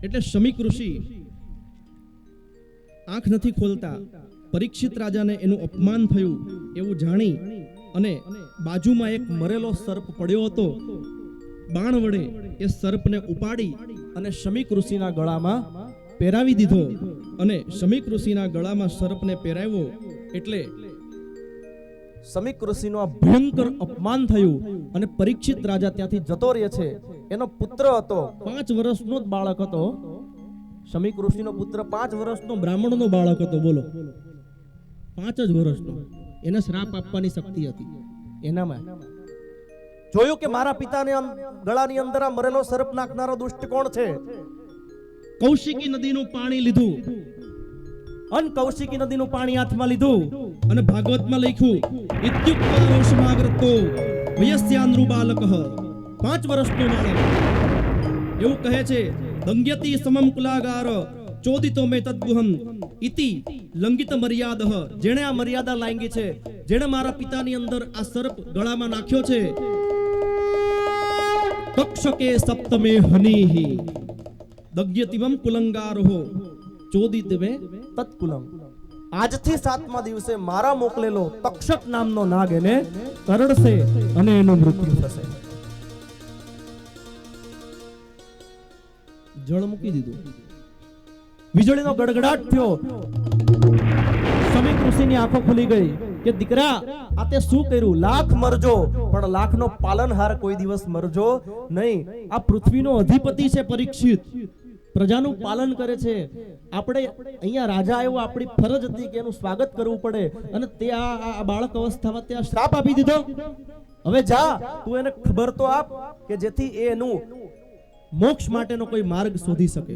એટલે શમીક ઋષિ આંખ નથી ખોલતા. પરીક્ષિત રાજાને એનું અપમાન થયું એવું જાણી અને બાજુમાં એક મરેલો સર્પ પડ્યો હતો. બાણ વડે એ સર્પને ઉપાડી અને શમીક ઋષિના ગળામાં પહેરાવી દીધો. અને શમીક ઋષિના ગળામાં સર્પને પહેરાવ્યો એટલે શમીક ઋષિનું આ ભયંકર અપમાન થયું અને પરીક્ષિત રાજા ત્યાંથી જતો રહે છે. એનો પુત્ર હતો, 5 વર્ષનો જ બાળક હતો. શમીક ઋષિનો પુત્ર 5 વર્ષનો બ્રાહ્મણનો બાળક હતો. બોલો, 5 જ વર્ષનો. એને શ્રાપ આપવાની શક્તિ હતી એનામાં. જોયું કે મારા પિતાને ગળાની અંદર આ મરેલો સર્પ નાખનારો દુષ્ટ કોણ છે. કૌશિકી નદીનું પાણી લીધું અને કૌશિકી નદીનું પાણી હાથમાં લીધું અને ભાગવતમાં લખ્યું ઇત્યુક્તરોષમાગ્રતો વયસ્યાન્દ્રુ બાલકઃ, 5 વર્ષનો બાળક. એવું કહે છે દંગ્યતિ સમમ કુલાગાર ચોદિતો મે તદ્ગુહમ ઇતિ લંગિત મર્યાદઃ. જેણે આ મર્યાદા લાંગી છે, જેણે મારા પિતાની અંદર આ સર્પ ગળામાં નાખ્યો છે, તક્ષકે સપ્તમે હનીહી દગ્યતિવમ કુલંગારહો ચોદિતવે તત્કુલમ. આજથી 7મા દિવસે મારા મોકલેલો તક્ષક નામનો નાગ એને કરડશે અને એનું મૃત્યુ થશે. જળ મૂકી દીધું. વીજળીનો ગડગડાટ થયો. શમીક ઋષિની આંખો ખુલી ગઈ કે દીકરા આ તે શું કર્યું. લાખ મરજો પણ લાખનો પાલનહાર કોઈ દિવસ મરજો નહીં. આ પૃથ્વીનો અધિપતિ છે પરીક્ષિત, પ્રજાનું પાલન કરે છે. આપણે અહીંયા રાજા આવ્યો, આપણી ફરજ હતી કે એનું સ્વાગત કરવું પડે અને તે આ બાળક અવસ્થામાં તે શ્રાપ આપી દીધો. હવે જા તું એને ખબર તો આપ કે જેથી એનું મોક્ષ માટેનો કોઈ માર્ગ શોધી શકે.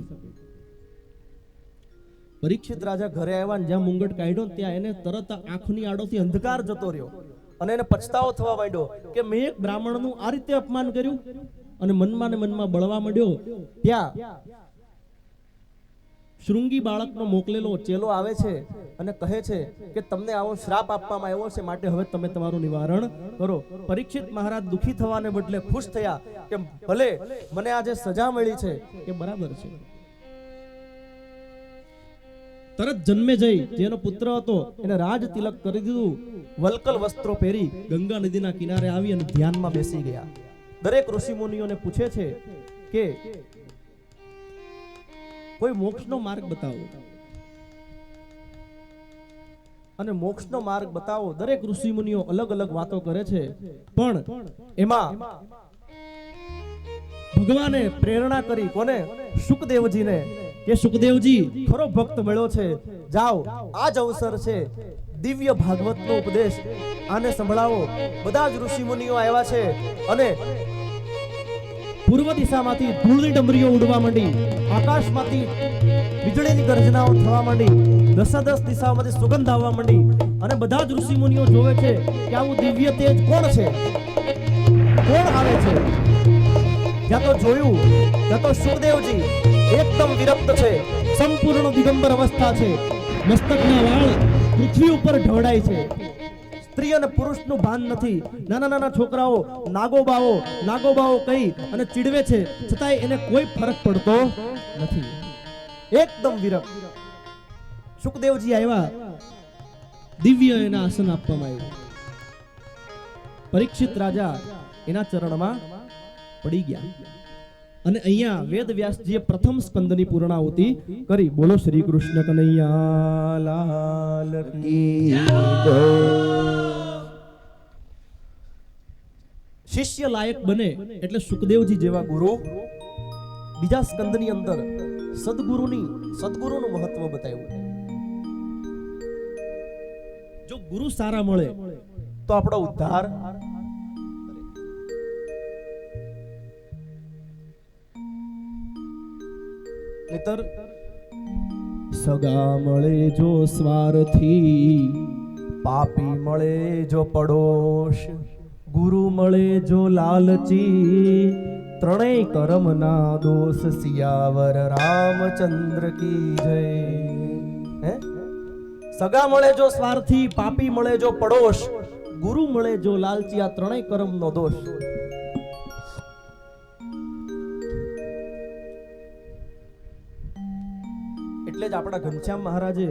પરીક્ષિત રાજા ઘરે આવ્યા ને જ્યાં મુંગટ કાઢ્યો ત્યાં એને તરત આંખની આડોથી અંધકાર જતો રહ્યો અને એને પછતાવો થવા માંડ્યો કે મેં એક બ્રાહ્મણનું આ રીતે અપમાન કર્યું. અને મનમાં ને મનમાં બળવા માંડ્યો. ત્યાં શૃંગી બાળકનો મોકલેલો ચેલો આવે છે અને કહે છે કે તમને આવો શ્રાપ આપવામાં આવ્યો છે, માટે હવે તમે તમારું નિવારણ કરો. પરીક્ષિત મહારાજ દુખી થવાને બદલે ખુશ થયા કે ભલે મને આજે સજા મળી છે એ બરાબર છે. તરત જન્મે જઈ જેનો પુત્ર હતો એને રાજ તિલક કરી દીધું. વલ્કલ વસ્ત્રો પહેરી ગંગા નદીના કિનારે આવી અને ધ્યાનમાં બેસી ગયા. દરેક ઋષિ મુનિઓને પૂછે છે કે કોઈ મોક્ષનો માર્ગ બતાવો અને મોક્ષનો માર્ગ બતાવો. દરેક ઋષિ મુનિઓ અલગ અલગ વાતો કરે છે પણ એમાં ભગવાને પ્રેરણા કરી કોને? શુકદેવજીને કે શુકદેવજી ખરો ભક્ત મળ્યો છે, જાઓ આ જ અવસર છે, દિવ્ય ભાગવતનો ઉપદેશ આને સંભળાવો. બધા જ ઋષિ મુનિઓ આવ્યા છે અને પૂર્વ દિશામાંથી ધૂળની ડમરીઓ ઉડવા માંડી, આકાશમાંથી વીજળીની ગર્જનાઓ થવા માંડી, 10 દિશાઓમાંથી સુગંધ આવવા માંડી અને બધા જ ઋષિ મુનિઓ જોવે છે કે આવું દિવ્ય તેજ કોણ છે, કોણ આવે છે. જ્યાં તો જોયું ત્યાં તો શુકદેવજી એકદમ વિરક્ત છે, સંપૂર્ણ દિગંબર અવસ્થા છે, મસ્તકના વાળ પૃથ્વી ઉપર ઢવડાય છે, સ્ત્રી અને પુરુષનું ભાન નથી. નાના નાના છોકરાઓ નાગોબાઓ કહી અને ચીડવે છે, છતાંય એને કોઈ ફરક પડતો નથી, એકદમ વિરક્ત. શુકદેવજી આવ્યા, દિવ્ય એના આસન આપવામાં આવ્યું. પરીક્ષિત રાજા એના ચરણમાં પડી ગયા અને અહીંયા વેદ વ્યાસજીએ પ્રથમ સ્કંદની પૂર્ણાહુતિ કરી. બોલો શ્રી કૃષ્ણ કનૈયા લાલ કી જય. શિષ્ય લાયક બને એટલે શુકદેવજી જેવા ગુરુ. બીજા સ્કંદની અંદર સદગુરુનું મહત્વ બતાવ્યું. જો ગુરુ સારા મળે તો આપણો ઉદ્ધાર. નહીતર સગા મળે જો સ્વાર્થી, પાપી મળે જો પડોશ, ગુરુ મળે જો લાલચી, ત્રણેય કર્મના દોષ. સિયાવર રામચંદ્ર કી જય. હે સગા મળે જો સ્વાર્થી, પાપી મળે જો પડોશ, ગુરુ મળે જો લાલચી, આ ત્રણેય કર્મનો દોષ. એટલે જ આપણા ઘનશ્યામ મહારાજે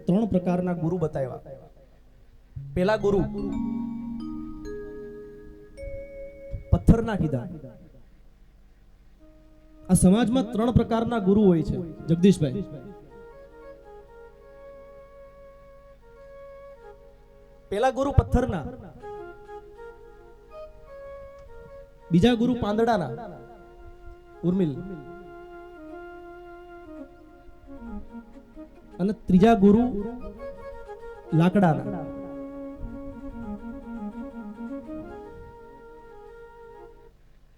3 પ્રકારના ગુરુ બતાવ્યા. પેલા ગુરુ પથ્થરના કીધા. આ સમાજમાં 3 પ્રકારના ગુરુ હોય છે જગદીશભાઈ. પેલા ગુરુ પથ્થરના, બીજા ગુરુ પાંદડાના ઉર્મિલ, અને ત્રીજા ગુરુ લાકડાના.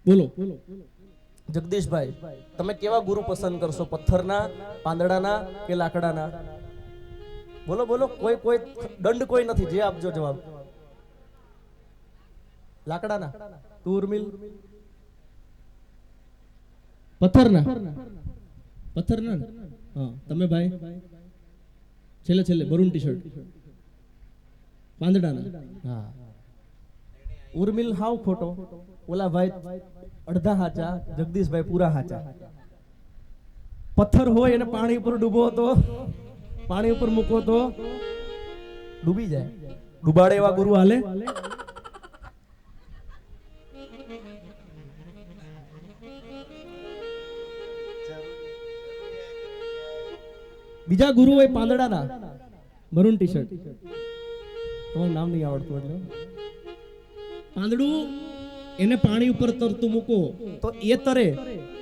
બોલો જગદીશભાઈ, તમે કેવા ગુરુ પસંદ કરશો? પથ્થરના, પાંદડાના કે લાકડાના? બોલો બોલો, કોઈ દંડ કોઈ નથી, જે આપજો જવાબ. લાકડાના. તું ઉર્મિલ? પથ્થરના. પથ્થરના. હા, તમે ભાઈ? છેલ્લે મરૂન ટી-શર્ટ. પાંદડાના. હા. ઉર્મિલ હાવ ખોટો, ઓલા ભાઈ અડધા હાચા, જગદીશભાઈ પૂરા હાચા. પથ્થર હોય અને પાણી ઉપર ડૂબો તો, પાણી ઉપર મૂકો તો ડૂબી જાય. ડૂબાડે એવા ગુરુ હાલે? બીજા ગુરુ હોય પાંદડાના, મરૂન ટી-શર્ટ. તમારું નામ નહીં આવડતું એટલે પાંદડું એને પાણી ઉપર તરતું મૂકો તો એ તરે,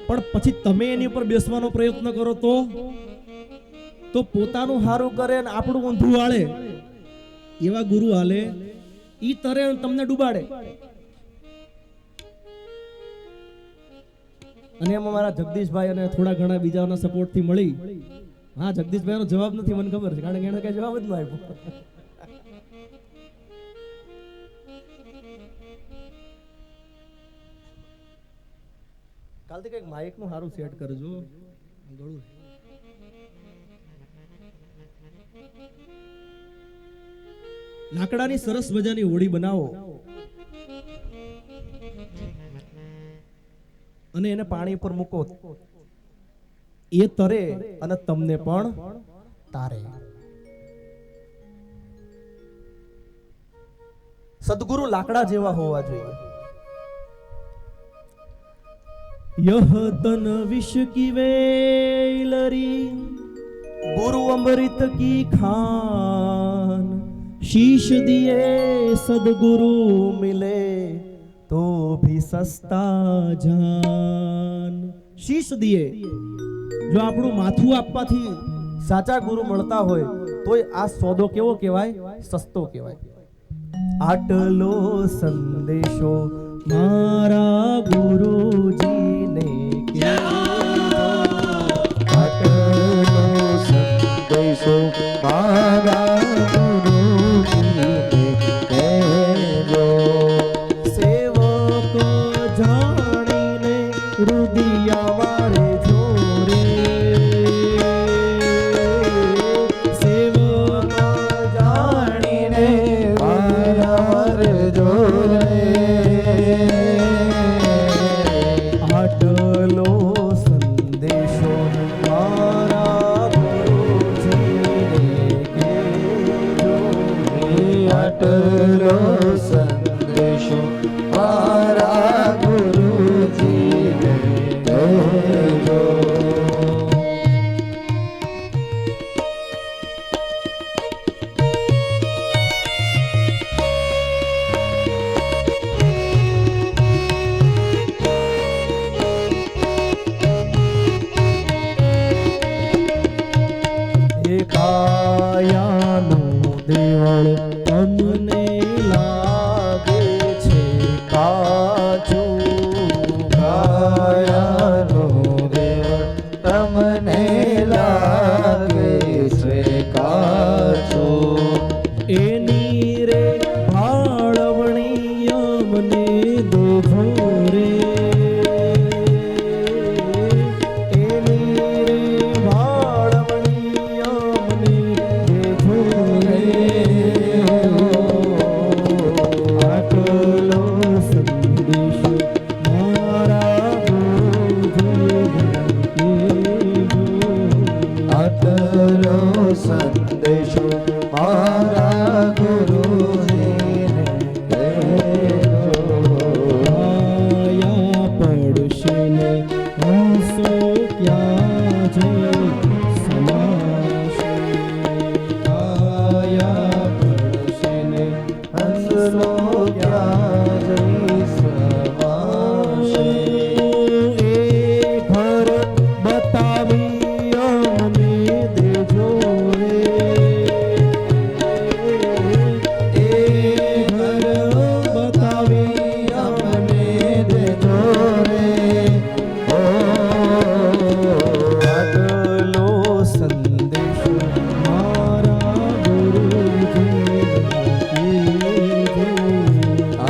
પણ પછી તમે એની ઉપર બેસવાનો પ્રયત્ન કરો તો પોતાનું હારું કરે અને આપણું ઊંધું વાળે. એવા ગુરુ હાલે, ઈ તરે તમને ડૂબાડે. અને એમાં મારા જગદીશભાઈ અને થોડા ઘણા બીજાના સપોર્ટ થી મળી. હા, જગદીશભાઈ નો જવાબ નથી મને ખબર છે, કારણ કે એને કઈ જવાબ જ ન આપ્યો. કાલથી કઈક માઇક નું સારું સેટ કરજો. લાકડાની સરસ મજાની હોડી બનાવો અને એને પાણી પર મૂકો, એ તરે અને તમને પણ તારે. સદગુરુ લાકડા જેવા હોવા જોઈએ. यह तन विष की वेलरी, गुरु अमृत की खान, शीश दिए सदगुरु मिले तो भी सस्ता जान. शीश दिए, જો આપણું માથું આપવાથી સાચા ગુરુ મળતા હોય તો આ સોદો કેવો કહેવાય? સસ્તો કહેવાય. આટલો સંદેશો મારા ગુરુજીને આટલો સંદેશો મારા ગુરુજીને કહેજો. સેવક જાણીને રુદિયા મારે જોરે, સેવક જાણીને મારા જોરે. આટલો સંદેશો મારા ગુરુજીને કહેજો. આટલો સંદેશો મારા ગુરુજીને કહેજો. કાયાનું દેવળ તમને લાગે છે કાચું, કાયાનું દેવળ તમને લાગે છે કાચું. એની રે ભાળવણી અમને દેખો રે, એની રે ભાળવણી અમને દેખો રે. આટલો સંદેશો મારા પડશે ને હંસો ક્યાં જઈ સમાશે કાયા પડશે ને હંસલો ક્યાં જઈ સમાશે એ ઘર બતાવી અમને દેજો રે એ ઘર બતાવી અમને દેજો રે ઓ આગલો સંદેશો મારા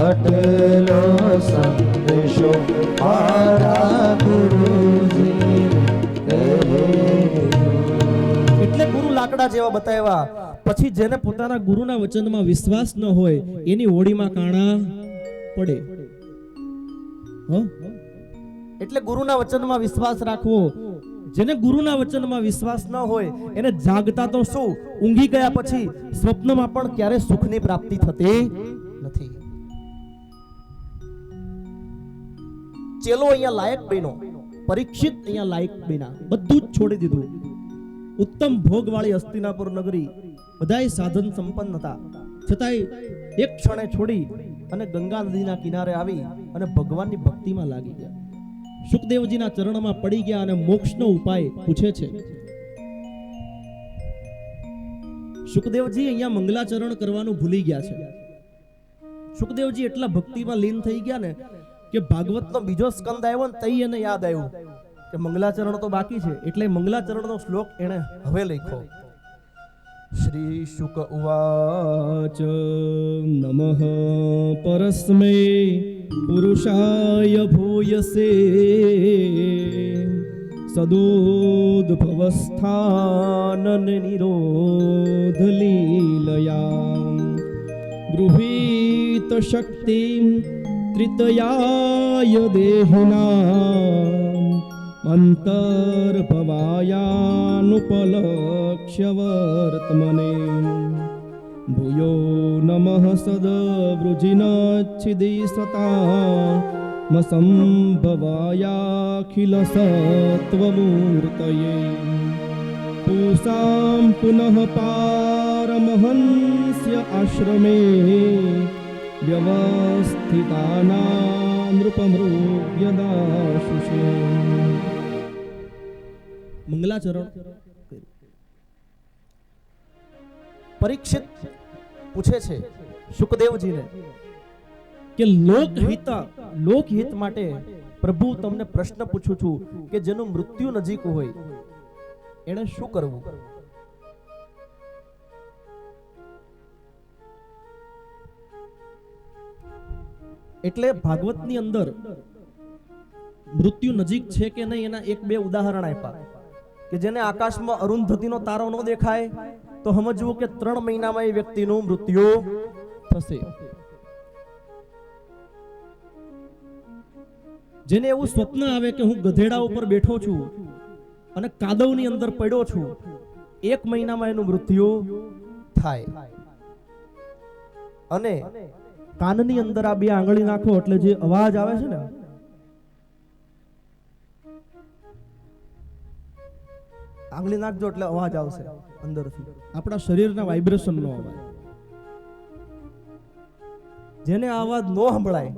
આટલો સંદેશો મારા ગુરુજી એટલે ગુરુ લાકડા જેવા બતાવ્યા. પછી જેને પોતાના ગુરુના વચનમાં વિશ્વાસ ન હોય એની હોડીમાં કાણા પડે. એટલે ગુરુના વચનમાં વિશ્વાસ રાખવો. જેને ગુરુના વચનમાં વિશ્વાસ ન હોય એને જાગતા તો શું, ઊંઘી ગયા પછી સ્વપ્નમાં પણ ક્યારે સુખની પ્રાપ્તિ થતી નથી. ચેલો અહીંયા લાયક બન્યો, પરીક્ષિત અહીંયા લાયક બન્યા, બધું જ છોડી દીધું. ઉત્તમ ભોગવાળી હસ્તિનાપુર નગરી, બધાય સાધન સંપન્ન હતા, છતાંય એક ક્ષણે છોડી અને ગંગા નદીના કિનારે આવી અને ભગવાનની ભક્તિમાં લાગી ગયા. સુખદેવજીના ચરણમાં પડી ગયા અને મોક્ષનો ઉપાય પૂછે છે. સુખદેવજી અહીંયા મંગલાચરણ કરવાનું ભૂલી ગયા છે. સુખદેવજી એટલા ભક્તિમાં લીન થઈ ગયા ને કે ભાગવતનો બીજો સ્કંદ આવ્યો ને તઈ એને યાદ આવ્યું કે મંગલાચરણ તો બાકી છે, એટલે મંગલાચરણનો શ્લોક એણે હવે લખ્યો. શ્રી શુક ઉવાચ નમઃ પરસ્મે પુરુષાય ભૂયસે સદોદ્ભવસ્થાનન નિરોધ લીલયા ગૃહીત શક્તિમ ત્રિતયાય દેહિના અંતર્ભવાયાનુપલક્ષ્ય વર્તમને ભૂયો નમઃ સદવૃજિનચ્છિદી સતામસંભવાયાખિલ સત્વમૂર્તયે પૂસાં પુનઃ પારમહંસ્ય આશ્રમે વ્યવસ્થિતાનાં નૃપમૃગ્યદાશુષે. મંગલાચરણ. પરીક્ષિત પૂછે છે સુખદેવજીને કે લોકહિત માટે પ્રભુ તમને પ્રશ્ન પૂછું છું કે જેનું મૃત્યુ નજીક હોય એને શું કરવું? એટલે ભાગવતની અંદર મૃત્યુ નજીક છે કે નહીં એના એક બે ઉદાહરણ આપ્યા કે જેને આકાશમાં અરુંધતીનો તારો ન દેખાય તો સમજવું કે 3 મહિનામાં એ વ્યક્તિનું મૃત્યુ થશે. જેને એવું સ્વપ્ન આવે કે હું ગધેડા ઉપર બેઠો છું અને કાદવની અંદર પડ્યો છું, 1 મહિનામાં એનું મૃત્યુ થાય. અને કાનની અંદર આ બે આંગળી નાખો એટલે જે અવાજ આવે છે ને, આંગળી નાખજો એટલે અવાજ આવશે અંદરથી, આપણા શરીરના વાઇબ્રેશનનો અવાજ. જેને આ અવાજ ન સંભળાય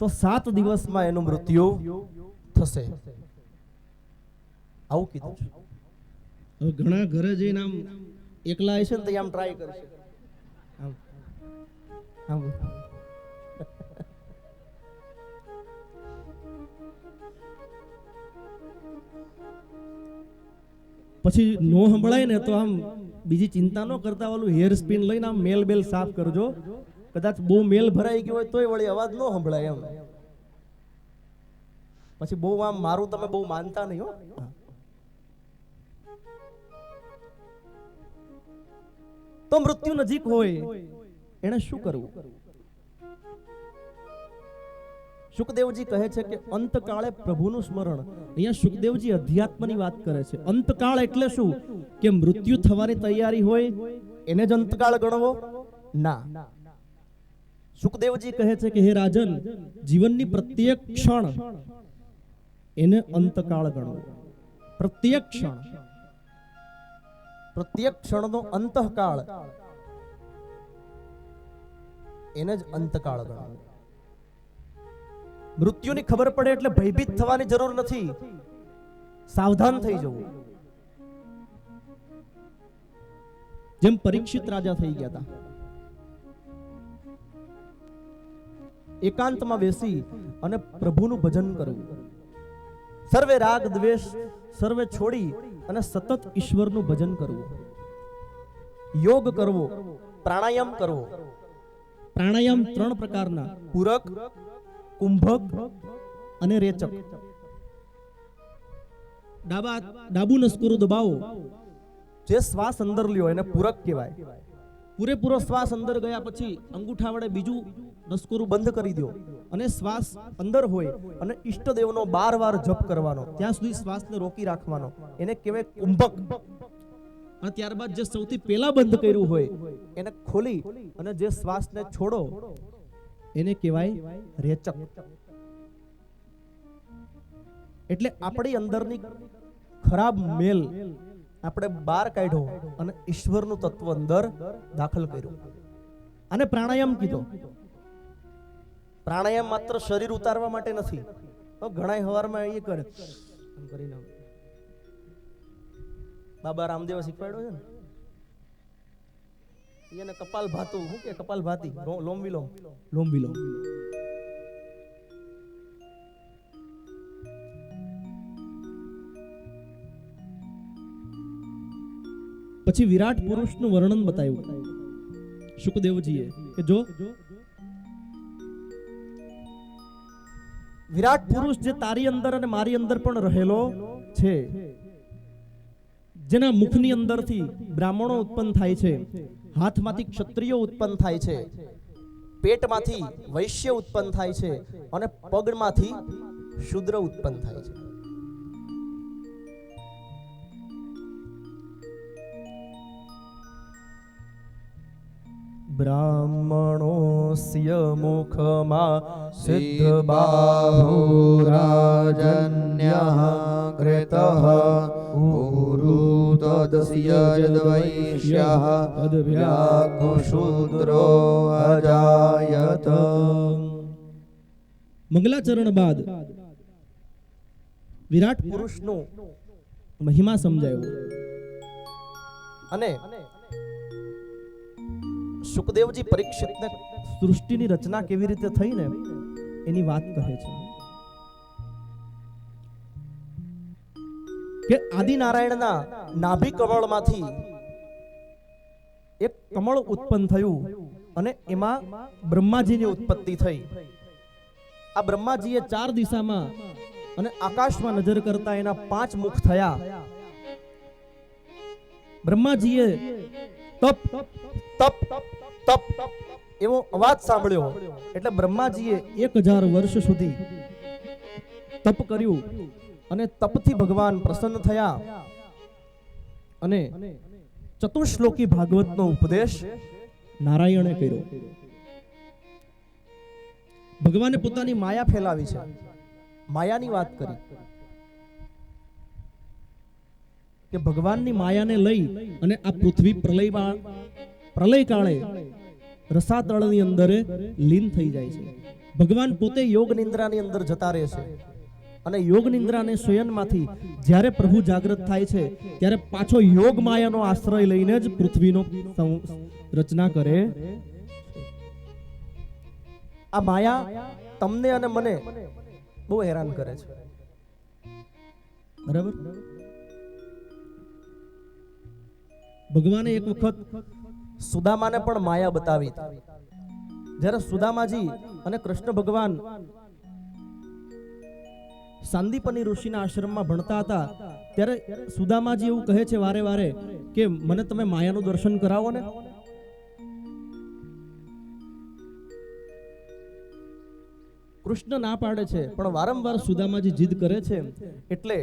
તો 7 દિવસમાં એનું મૃત્યુ થશે. આવું કીધું છે. ઘણા ઘરે જઈને આમ એકલા હશે ને તો આમ ટ્રાય કરશે. પછી નો સંભળાય ને તો આમ બીજી ચિંતા ન કરતા ઓલું હેર સ્પિન લઈને આમ મેલ બેલ સાફ કરજો. કદાચ બહુ મેલ ભરાઈ ગયો હોય તોય વળી અવાજ ન સંભળાય એમ. પછી બહુ આમ મારું તમે બહુ માનતા નહીં હો. તો મૃત્યુ નજીક હોય એને શું કરવું? સુખદેવજી કહે છે કે અંતકાળે પ્રભુનું સ્મરણ. અહીંયા સુખદેવજી અધ્યાત્મની વાત કરે છે. અંતકાળ એટલે શું? કે મૃત્યુ થવાની તૈયારી હોય એને જ અંતકાળ ગણવો ના. સુખદેવજી કહે છે કે હે રાજન, જીવનની પ્રત્યેક ક્ષણ એને અંતકાળ ગણો. પ્રત્યેક ક્ષણનો અંતકાળ એને જ અંતકાળ ગણો. મૃત્યુની ખબર પડે એટલે ભયભીત થવાની જરૂર નથી, સાવધાન થઈ જવું. જેમ પરીક્ષિત રાજા થઈ ગયા હતા, એકાંતમાં બેસી અને પ્રભુનું ભજન કરવું, સર્વે રાગ દ્વેષ સર્વે છોડી અને સતત ઈશ્વરનું ભજન કરવું, યોગ કરવો, પ્રાણાયામ કરવો. પ્રાણાયામ 3 પ્રકારના: પૂરક, કુંભક અને રેચક. ડાબુ નસકોરું દબાવો, જે શ્વાસ અંદર લ્યો એને પૂરક કહેવાય. પૂરેપૂરો શ્વાસ અંદર ગયા પછી અંગૂઠા વડે બીજું નસકોરું બંધ કરી દો અને શ્વાસ અંદર હોય અને ઈષ્ટદેવનો 12 વાર જપ કરવાનો, ત્યાં સુધી શ્વાસને રોકી રાખવાનો, એને કહેવાય કુંભક. અને ત્યારબાદ જે સૌથી પહેલા બંધ કર્યું હોય એને ખોલી અને જે શ્વાસને છોડો એને કહેવાય રેચક. એટલે આપણી અંદરની ખરાબ મેલ આપણે બહાર કાઢ્યો અને ઈશ્વરનું તત્વ અંદર દાખલ કર્યું. અને પ્રાણાયામ કીધો. પ્રાણાયામ માત્ર શરીર ઉતારવા માટે નથી. તો ઘણા હવારમાં એ કરે કરીને બાબા રામદેવ શીખવાડ્યો છે ને, એને કપાલ ભાતું, શું કે કપાલ ભાતી, લોમ વિલોમ. પછી વિરાટ પુરુષનું વર્ણન બતાવ્યું શુકદેવજીએ કે જો વિરાટ પુરુષ જે તારી અંદર અને મારી અંદર પણ રહેલો છે, જેના મુખની અંદરથી બ્રાહ્મણો ઉત્પન્ન થાય છે, હાથમાંથી ક્ષત્રિયો ઉત્પન્ન થાય છે, પેટમાંથી વૈશ્ય ઉત્પન્ન થાય છે અને પગમાંથી શૂદ્ર ઉત્પન્ન થાય છે. બ્રાહ્મણોસ્ય મુખમાં સિદ્ધ બાહુરાજન્યઃ કૃતઃ ઉરુતદસ્ય યદ્વૈશ્યઃ તદ્વ્યાઘ્નશૂદ્રો અજાયત. મંગલાચરણ બાદ વિરાટ પુરુષનો મહિમા સમજાયો અને સુખદેવજી પરીક્ષિતને સૃષ્ટિની રચના કેવી રીતે થઈ ને એની વાત કહે છે કે આદિનારાયણના નાભિ કમળમાંથી એક કમળ ઉત્પન્ન થયું અને એમાં બ્રહ્માજીની ઉત્પત્તિ થઈ. આ બ્રહ્માજીએ 4 દિશામાં અને આકાશમાં નજર કરતા એના 5 મુખ થયા. બ્રહ્માજીએ તપ તપ તપ એવો અવાજ સાંભળ્યો એટલે બ્રહ્માજીએ 1000 વર્ષ સુધી તપ કર્યું અને તપથી ભગવાન પ્રસન્ન થયા અને ચતુશ્લોકી ભાગવતનો ઉપદેશ નારાયણે કર્યો. ભગવાને પોતાની માયા ફેલાવી છે, માયાની વાત કરી કે ભગવાનની માયાને લઈ અને આ પૃથ્વી પ્રલય કાળે રસાતળની અંદર લીન થઈ જાય છે. ભગવાન પોતે યોગ નિંદ્રાની અંદર જતા રહે છે અને યોગ નિંદ્રાને શયનમાંથી જ્યારે પ્રભુ જાગૃત થાય છે ત્યારે પાછો યોગ માયાનો આશ્રય લઈને જ પૃથ્વીનો રચના કરે. આ માયા તમને અને મને બહુ હેરાન કરે છે, બરાબર? ભગવાને એક વખત સુદામાને પણ માયા બતાવી. જ્યારે સુદામાજી અને કૃષ્ણ ભગવાન સાંદીપની ઋષિના આશ્રમમાં ભણતા હતા ત્યારે સુદામાજી એવું કહે છે વારે વારે કે મને તમે માયાનું દર્શન કરાવો ને. કૃષ્ણ ના પાડે છે પણ વારંવાર સુદામાજી જીદ કરે છે એટલે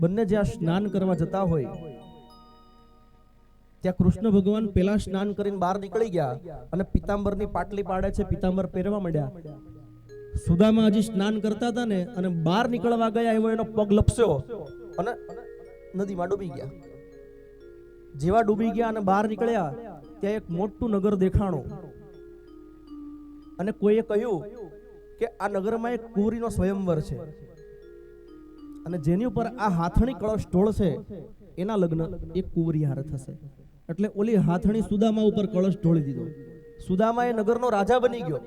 બંને જ્યાં સ્નાન કરવા જતા હોય ત્યાં કૃષ્ણ ભગવાન પેલા સ્નાન કરીને બહાર નીકળી ગયા અને પિતાંબરની પાટલી પાડે છે, પિતાંબર પહેરવા માંડ્યા. સુદામા હજી સ્નાન કરતા હતા ને અને બહાર નીકળવા ગયા એવો એનો પગ લપસ્યો અને નદીમાં ડૂબી ગયા. જેવા ડૂબી ગયા અને બહાર નીકળ્યા ત્યાં એક મોટું નગર દેખાણું અને કોઈએ કહ્યું કે આ નગરમાં એક કુંવરીનો સ્વયંવર છે અને જેની ઉપર આ હાથણી કળશ ઢોળશે એના લગ્ન એક કુંવરી હારે થશે. એટલે ઓલી હાથણી સુદામા ઉપર કળશ ઢોળી દીધો. સુદામા એ નગરનો રાજા બની ગયો.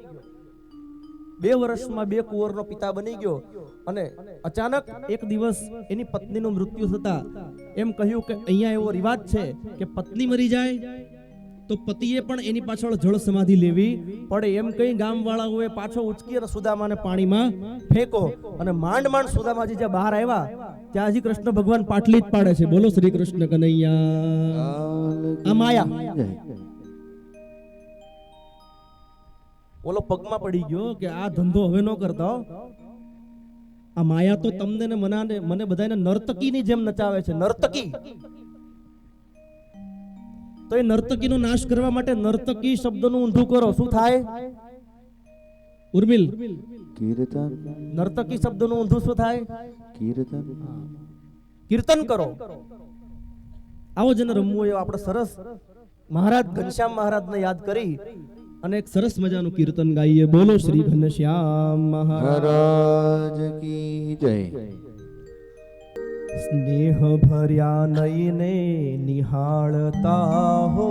2 વર્ષમાં 2 કુંવરનો પિતા બની ગયો અને અચાનક એક દિવસ એની પત્નીનું મૃત્યુ થતા એમ કહ્યું કે અહીંયા એવો રિવાજ છે કે પત્ની મરી જાય તો પતિએ પણ એની પાછળ જળ સમાધિ લેવી પડે. એમ કઈ ગામવાળાઓએ પાછો ઉચકી અને સુદામાને પાણીમાં ફેંકો અને માંડ માંડ સુદામાજી જ્યાં બહાર આવ્યા ત્યાં હજી કૃષ્ણ ભગવાન પાટલી જ પાડે છે. બોલો શ્રી કૃષ્ણ કનૈયા. આ માયા ઓલો પગમાં પડી ગયો કે આ ધંધો હવે ન કરતા. આ માયા તો તમને ને મને બધાને નર્તકીની જેમ નચાવે છે. નર્તકી તો એ નર્તકીનો નાશ કરવા માટે નર્તકી શબ્દનું ઊંધું કરો. શું થાય ઉર્મિલ? કીર્તન. નર્તકી શબ્દનું ઊંધું શું થાય? કીર્તન. કીર્તન કરો. આવો જેને રમવું હોય આપણે સરસ મહારાજ ઘનશ્યામ મહારાજને યાદ કરી અને એક સરસ મજાનું કીર્તન ગાઈએ. બોલો શ્રી ઘનશ્યામ મહારાજ કી જય. સ્નેહ ભર્યા નયને નિહાળતા હો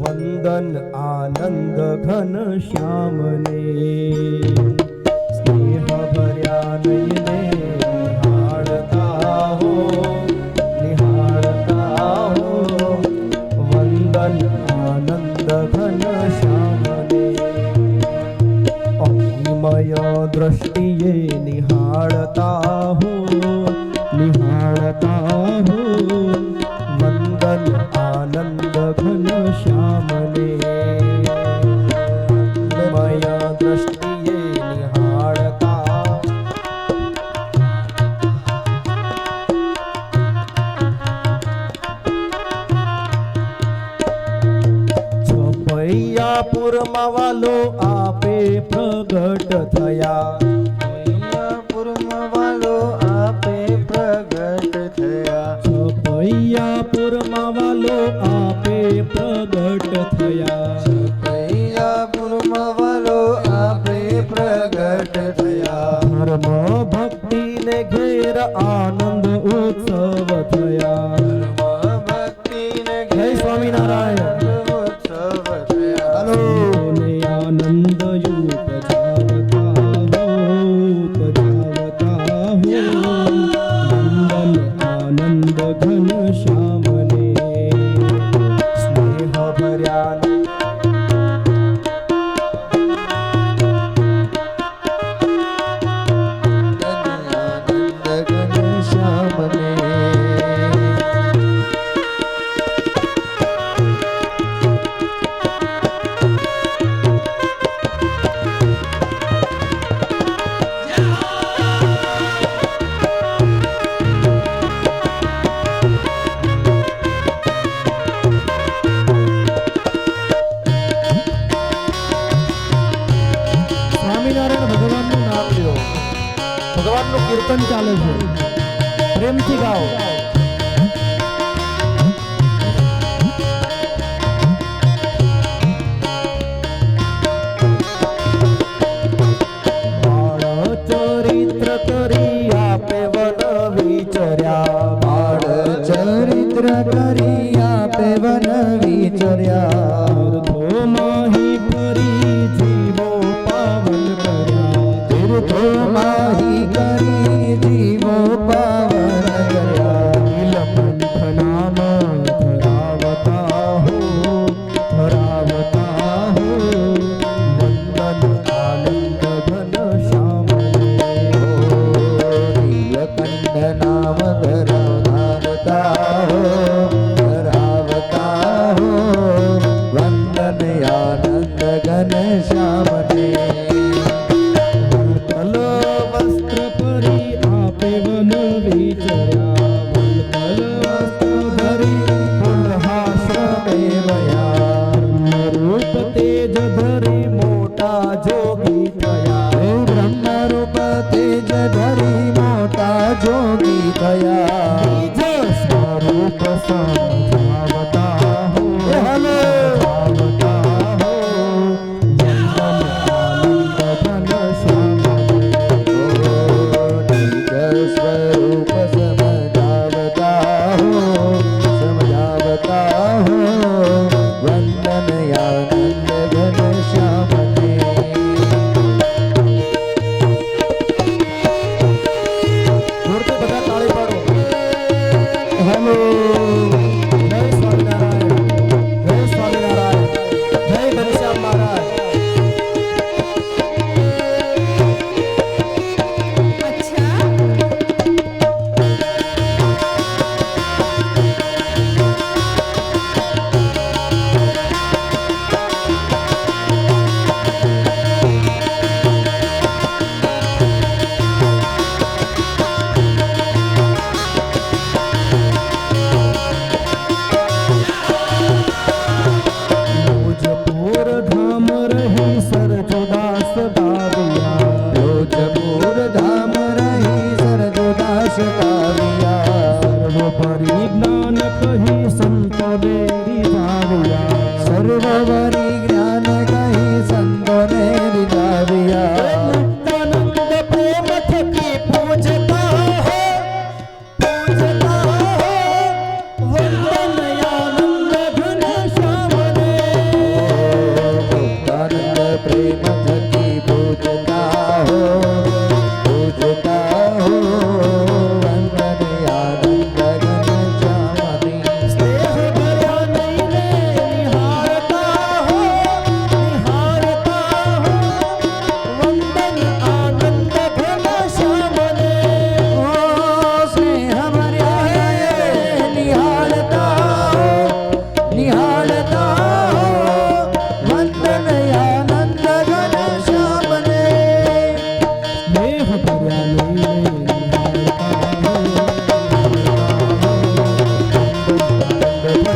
વંદન આનંદ ઘન શ્યામને. સ્નેહ ભર્યા નયને નિહાળતા હો વંદન આનંદ ઘન શ્યામને. અહિમય દ્રષ્ટિએ નિહાળતા હો વંદન આનંદ ઘન શ્યામને. અહિમય દ્રષ્ટિએ નિહાળતા છપૈયાપુરમાં વાલો આપે પ્રગટ થયા. છપૈયાપુરમાં વાલો આપે પ્રગટ થયા. છપૈયાપુરમાં વાલો આપે પ્રગટ થયા. છપૈયાપુરમાં વાલો આપે પ્રગટ થયા. ધર્મ ભક્તિ ને ઘેર આનંદ ઉત્સવ થયા. ભક્તિ ને જય સ્વામિનારાયણ. ઉત્સવ થયા. ને આનંદ ઉપજાવતા હો વંદન આનંદ ઘન શ્યામને. સ્નેહ ભર્યા આનંદ ઘન શ્યામને. સ્વામિનારાયણ ભગવાનનું નામ લ્યો. ભગવાનનું કીર્તન ચાલે છે. પ્રેમથી ગાઓ. બાળ ચરિત્ર કરી આપે વન વિચર્યા. બાળ ચરિત્ર કરી આપે વન વિચર્યા. માહી ફરી જીવો પાવન કર્યા. તીર્થો માહી કરી જીવો પાવન કર્યા. નીલકંઠ નામ ધરાવતા હો વંદન આનંદ ઘન શ્યામને. નીલકંઠ નામ ધરાવતા હો વંદન આનંદ ઘન શ્યામને. વસ્ત્ર પરી આપે વન વિચર્યા. તેજ ધરી મોટા જોગી થયા હે બ્રહ્મ રૂપ તેજ ધરી મોટા જોગી થયા નિજ સ્વરૂપ સમજાવતા હો હલો સમજાવતા હો વંદન આનંદ ઘન શ્યામ નિજ સ્વરૂપ સમજાવતા હો સમજાવતા હો વંદન આનંદ ઘન શ્યામ બધા તાળી પાડો હેલો જય સ્વામિનારાયણ જય ઘનશ્યામ મહારાજ ભોજપુર ધામ રહી સરજોદાસ ગાવ્યા ભોજપુર ધામ રહી સરજોદાસ ગાવ્યા સર્વોપરી જ્ઞાન કહી સંતોને રીઝાવ્યા સર્વોપરી જ્ઞાન કહી સંતોને રીઝાવ્યા મુક્તાનંદ પ્રેમ થકી પૂજતા હો પૂજતા હો વંદન આનંદ ઘન શ્યામને મુક્તાનંદ પ્રેમ થકી પૂજતા હો પૂજતા હો વંદન આનંદ ઘન શ્યામને સ્નેહ ભર્યા નયને નિહાળતા હો નિહાળતા હો વંદન આનંદ ઘન શ્યામને સ્નેહ ભર્યા નયને નિહાળતા હો નિહાળતા હો વંદન આનંદ ઘન શ્યામને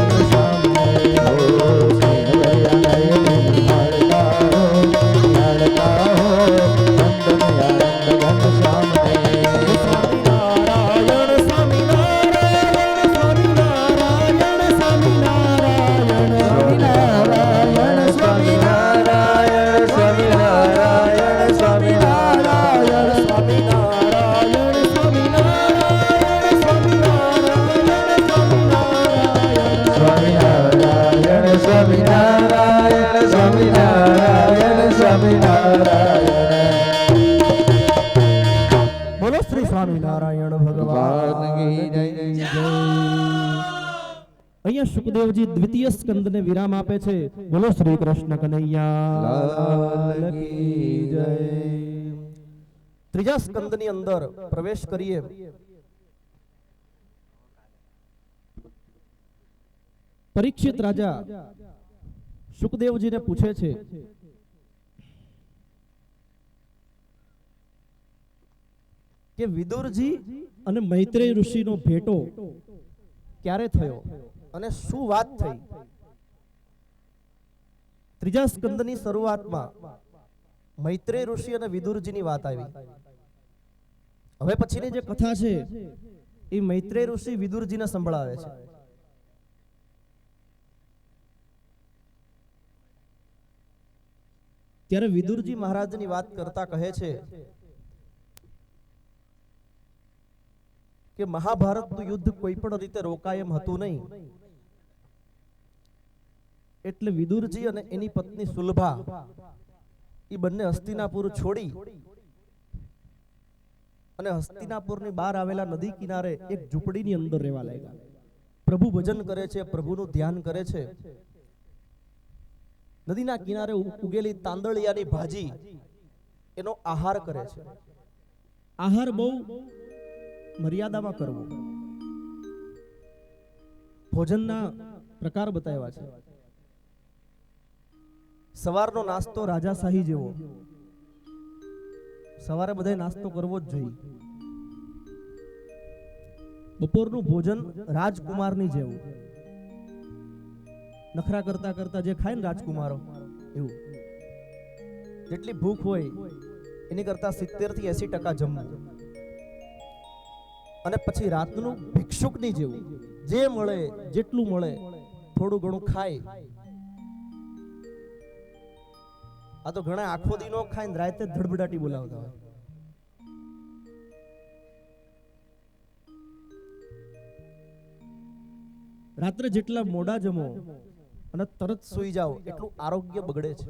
સ્નેહ ભર્યા નયને સ્વામિનારાયણ સ્વામિનારાયણ સ્વામિનારાયણ બોલો શ્રી સ્વામિનારાયણ ભગવાન કી જય અહીંયા સુખદેવજી દ્વિતીય સ્કંદને વિરામ આપે છે. બોલો શ્રી કૃષ્ણ કનૈયા લાલ કી જય. ત્રીજા સ્કંદની અંદર પ્રવેશ કરીએ. પરીક્ષિત રાજા સુખદેવજીને પૂછે છે કે વિદુરજી અને મૈત્રેય ઋષિનો ભેટો ક્યારે થયો અને શું વાત થઈ. ત્રીજા સ્કંદની શરૂઆતમાં મૈત્રેય ઋષિ અને વિદુરજીની વાત આવી. હવે પછીની જે કથા છે એ મૈત્રેય ઋષિ વિદુરજીને સંભળાવે છે. ત્યારે વિદુરજી મહારાજની વાત કરતા કહે છે કે મહાભારતનું યુદ્ધ કોઈ પણ રીતે રોકાય એમ હતું નહીં, એટલે વિદુરજી અને એની પત્ની સુલભા એ બંને હસ્તિનાપુર છોડી અને હસ્તિનાપુરની બહાર આવેલા નદી કિનારે એક ઝૂંપડીની અંદર રહેવા લાગ્યા. પ્રભુ ભજન કરે છે, પ્રભુનું ધ્યાન કરે છે. નદીના કિનારે ઉગેલી તાંદળિયાની ભાજી એનો આહાર કરે છે. આહાર બહુ મર્યાદામાં કરવો. ભોજનના પ્રકાર બતાવ્યા છે. સવારનો નાસ્તો રાજાશાહી જેવો, સવારે બધાય નાસ્તો કરવો જ જોઈએ. બપોરનું ભોજન રાજકુમારની જેવું, નખરા કરતા કરતા જે ખાય ને રાજકુમારો એવું જેટલી ભૂખ હોય એની કરતા 70 થી 80% જમવું, અને પછી રાતનું ભિક્ષુકની જેવું જે મળે જેટલું મળે થોડું ઘણું ખાય. આ તો ઘણા આખો દી નો ખાય ને રાતે ધડબડાટી બોલાવતા હોય. રાત્રે જેટલા મોડા જમો અને તરત સૂઈ જાઓ એટલું આરોગ્ય બગડે છે.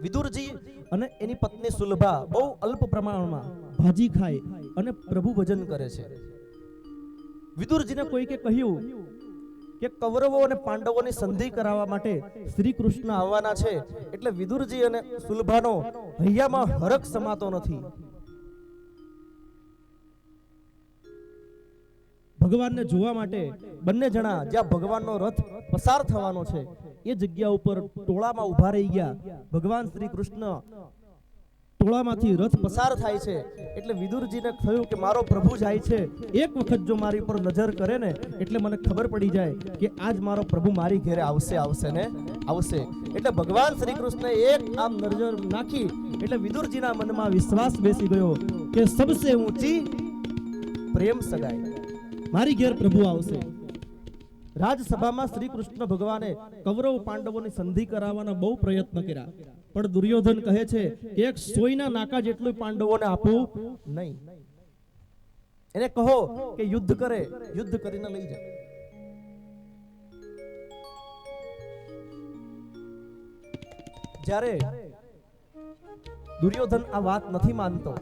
વિદુરજી અને એની પત્ની સુલભા બહુ અલ્પ પ્રમાણમાં ભાજી ખાય અને પ્રભુ ભજન કરે છે. વિદુરજીને કોઈકે કહ્યું કે કૌરવો અને પાંડવોની સંધિ કરાવવા માટે શ્રી કૃષ્ણ આવવાના છે, એટલે વિદુરજી અને સુલભાનો હૈયામાં હરખ સમાતો નથી. ભગવાનને જોવા માટે બંને જણા જ્યાં ભગવાનનો રથ પસાર થવાનો છે એ જગ્યા ઉપર ટોળામાં ઊભા રહી ગયા. ભગવાન શ્રી કૃષ્ણ ટોળામાંથી રથ પસાર થાય છે એટલે વિદુરજીને થયું કે મારો પ્રભુ જાય છે, એક વખત જો મારી પર નજર કરે ને એટલે મને ખબર પડી જાય કે આજ મારો પ્રભુ મારી ઘેરે આવશે ને આવશે. એટલે ભગવાન શ્રી કૃષ્ણે એક આમ નજર નાખી એટલે વિદુરજીના મનમાં વિશ્વાસ બેસી ગયો કે સબસે ઊંચી પ્રેમ સગાઈ, મારી ઘેર પ્રભુ આવશે. રાજસભામાં શ્રી કૃષ્ણ ભગવાને કૌરવ પાંડવોની સંધિ કરાવવાના બહુ પ્રયત્ન કર્યા, પણ દુર્યોધન કહે છે કે એક સોયના નાકા જેટલું પાંડવોને આપવું નહીં. એને કહો કે યુદ્ધ કરે, યુદ્ધ કરીને લઈ જાય. જ્યારે દુર્યોધન આ વાત નથી માનતો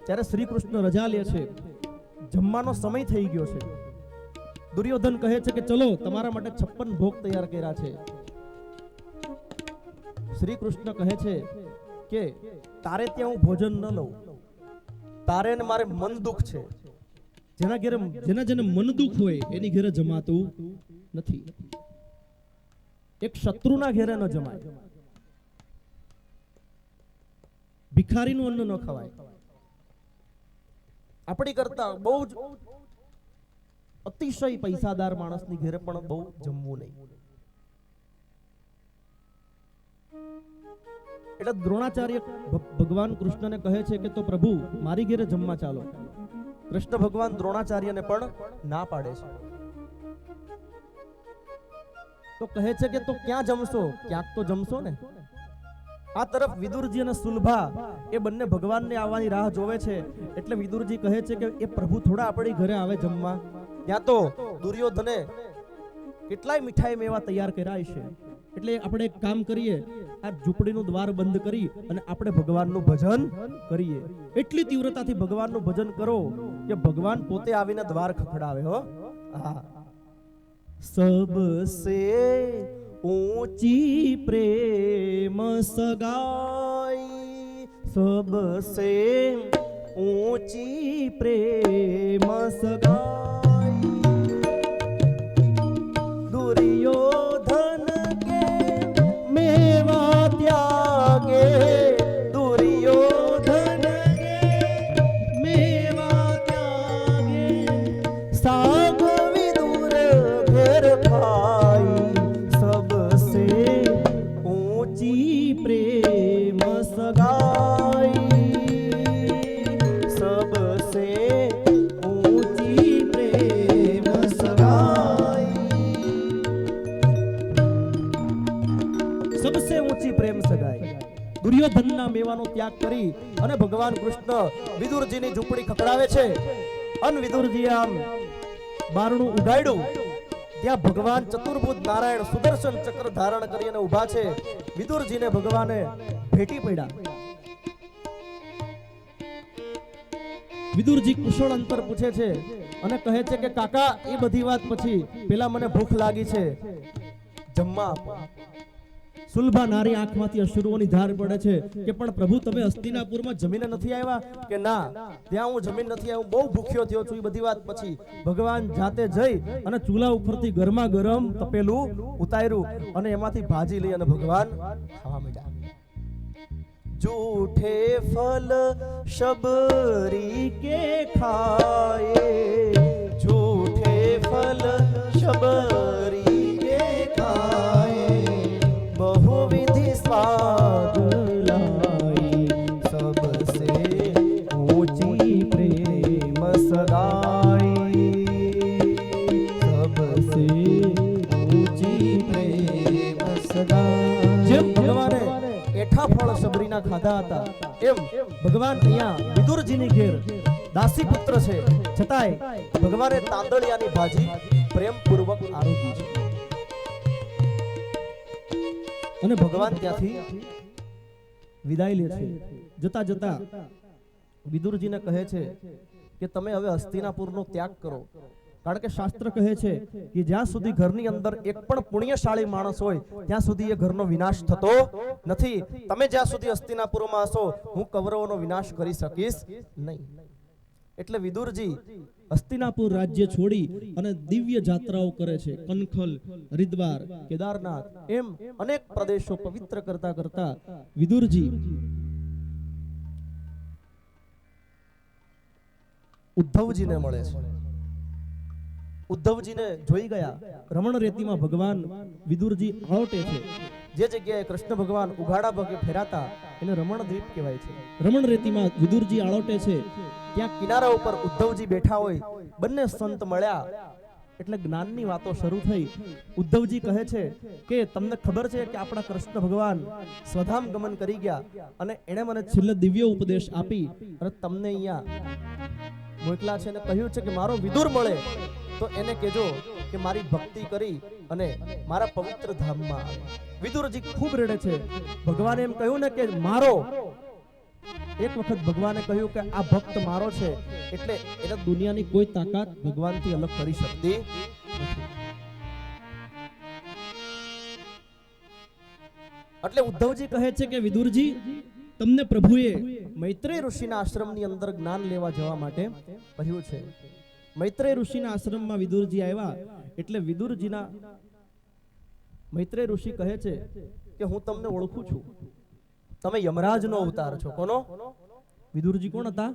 ત્યારે શ્રી કૃષ્ણ રજા લે છે. જમવાનો સમય થઈ ગયો છે. દુર્યોધન કહે છે કે ચલો તમારા માટે 56 ભોગ તૈયાર કર્યા છે. શ્રી કૃષ્ણ કહે છે કે તારે ત્યાં હું ભોજન ન લઉં, તારે ને મારે મન દુઃખ છે. જેને મન દુઃખ હોય એની ઘરે જમાતું નથી. એક શત્રુના ઘરે ન જમાય, ભિખારીનું અન્ન ન ખવાય. આપણી કરતા બહુ જ અતિશય પૈસાદાર માણસની ઘરે પણ બહુ જમવું નહીં. એટલે દ્રોણાચાર્ય ભગવાન કૃષ્ણને કહે છે કે તો પ્રભુ મારી ઘરે જમવા ચાલો. કૃષ્ણ ભગવાન દ્રોણાચાર્યને પણ ના પાડે છે. તો કહે છે કે તો ક્યાં જમશો? ક્યાંક તો જમશો ને. આ તરફ વિદુરજી અને સુલભા એ બંને ભગવાનને આવવાની રાહ જોવે છે. એટલે વિદુરજી કહે છે કે એ પ્રભુ થોડા આપણી ઘરે આવે જમવા. ત્યાં તો દુર્યોધને કેટલાય મીઠાઈ મેવા તૈયાર કર્યા છે. એટલે આપણે એક કામ કરીએ, આ ઝૂંપડીનું દ્વાર બંધ કરી અને આપણે ભગવાનનું ભજન કરીએ. એટલી તીવ્રતાથી ભગવાનનું ભજન કરો કે ભગવાન પોતે આવીને દ્વાર ખખડાવે. હો સબસે ऊंची प्रेम सगाई, सबसे ऊंची प्रेम सगाई. दुर्योधन के मेवा त्यागे, दुर्योधन के मेवा त्यागे, साग विदुर घर खाई. प्रेम सगाई, सबसे ऊंची प्रेम सगाई. सबसे ऊंची प्रेम सगाई. દુર્યોધનના મેવાનો ત્યાગ કરી અને ભગવાન કૃષ્ણ વિદુરજીની ઝૂંપડી ખખડાવે છે. અને વિદુરજીએ આમ બારણું ઉગાડ્યું. ત્યાં ભગવાન ચતુર્ભુજ નારાયણ સુદર્શન ચક્ર ધારણ કરીને ઊભા છે. વિદુરજીને ભગવાને ભેટી પડ્યા. વિદુરજી કુશળ અંતર પૂછે છે અને કહે છે કે કાકા એ બધી વાત પછી, પેલા મને ભૂખ લાગી છે, જમવા આપો. સુલભા નારી આંખમાંથી અશ્રુઓની ધાર પડે છે કે પણ પ્રભુ તમે હસ્તિનાપુરમાં જમીને નથી આવ્યા? કે ના, ત્યાં હું જમીન નથી આવ્યો, બહુ ભૂખ્યો થયો છું. એ બધી વાત પછી ભગવાન જાતે જઈ અને ચૂલા ઉપરથી ગરમા ગરમ તપેલું ઉતાર્યું અને એમાંથી ભાજી લઈ અને ભગવાન ખાવા માંડ્યા. જૂઠે ફલ શબરી કે ખાએ, જૂઠે ફલ શબરી કે સદા જેમ ભગવાને એઠા ફળ શબરીના ખાધા હતા એમ ભગવાન અહીંયા વિદુરજીની ઘેર દાસી પુત્ર છે છતાંય ભગવાને તાંદળિયાની ભાજી પ્રેમપૂર્વક આરોગી છે અને ભગવાન ત્યાંથી વિદાય લે છે જતા જતા વિદુરજીને કહે છે કે તમે હવે હસ્તિનાપુરનો ત્યાગ કરો, કારણ કે શાસ્ત્ર કહે છે કે જ્યાં સુધી ઘરની અંદર એક પણ પુણ્યશાળી માણસ હોય ત્યાં સુધી એ ઘરનો વિનાશ થતો નથી. તમે જ્યાં સુધી હસ્તિનાપુરમાં હશો હું કૌરવોનો વિનાશ કરી શકીશ નહીં. એટલે વિદુરજી હસ્તિનાપુર રાજ્ય છોડી અને દિવ્ય જાત્રાઓ કરે છે. કનખલ, હરિદ્વાર, કેદારનાથ એમ અનેક પ્રદેશો પવિત્ર કરતા કરતા વિદુરજી ઉદ્ધવજીને મળે છે. ઉદ્ધવજીને જોઈ ગયા. રમણ રેતીમાં ભગવાન વિદુરજી આળોટે છે. જે જગ્યાએ કૃષ્ણ ભગવાન ઉઘાડા પગે ફેરાતા એને રમણ દ્વીપ કહેવાય છે. રમણ રેતીમાં વિદુરજી આળોટે છે. ત્યાં કિનારા ઉપર ઉદ્ધવજી બેઠા હોય. બંને સંત મળ્યા એટલે જ્ઞાનની વાતો શરૂ થઈ. ઉદ્ધવજી કહે છે કે તમને ખબર છે કે આપણા કૃષ્ણ ભગવાન સ્વધામ ગમન કરી ગયા અને એણે મને છેલ્લે દિવ્ય ઉપદેશ આપી અને તમને અહીંયા મોકલા છે અને કહ્યું છે કે મારો વિદુર મળે તો એને કહેજો કે મારી ભક્તિ કરી અને મારા પવિત્ર ધામમાં આવે. વિદુરજી ખૂબ રડે છે. ભગવાને એમ કહ્યું ને કે મારો, એક વખત ભગવાને કહ્યું કે આ ભક્ત મારો છે એટલે એને દુનિયાની કોઈ તાકાત ભગવાનથી અલગ કરી શકતી નથી. એટલે ઉદ્ધવજી કહે છે કે વિદુરજી તમને પ્રભુએ મૈત્રેય ઋષિના આશ્રમની અંદર જ્ઞાન લેવા જવા માટે કહ્યું છે. મૈત્રેય ઋષિના આશ્રમમાં વિદુરજી આવ્યા એટલે વિદુરજીના મૈત્રેય ઋષિ કહે છે કે હું તમને ઓળખું છું, તમે યમરાજનો અવતાર છો. કોનો? વિદુરજી કોણ હતા?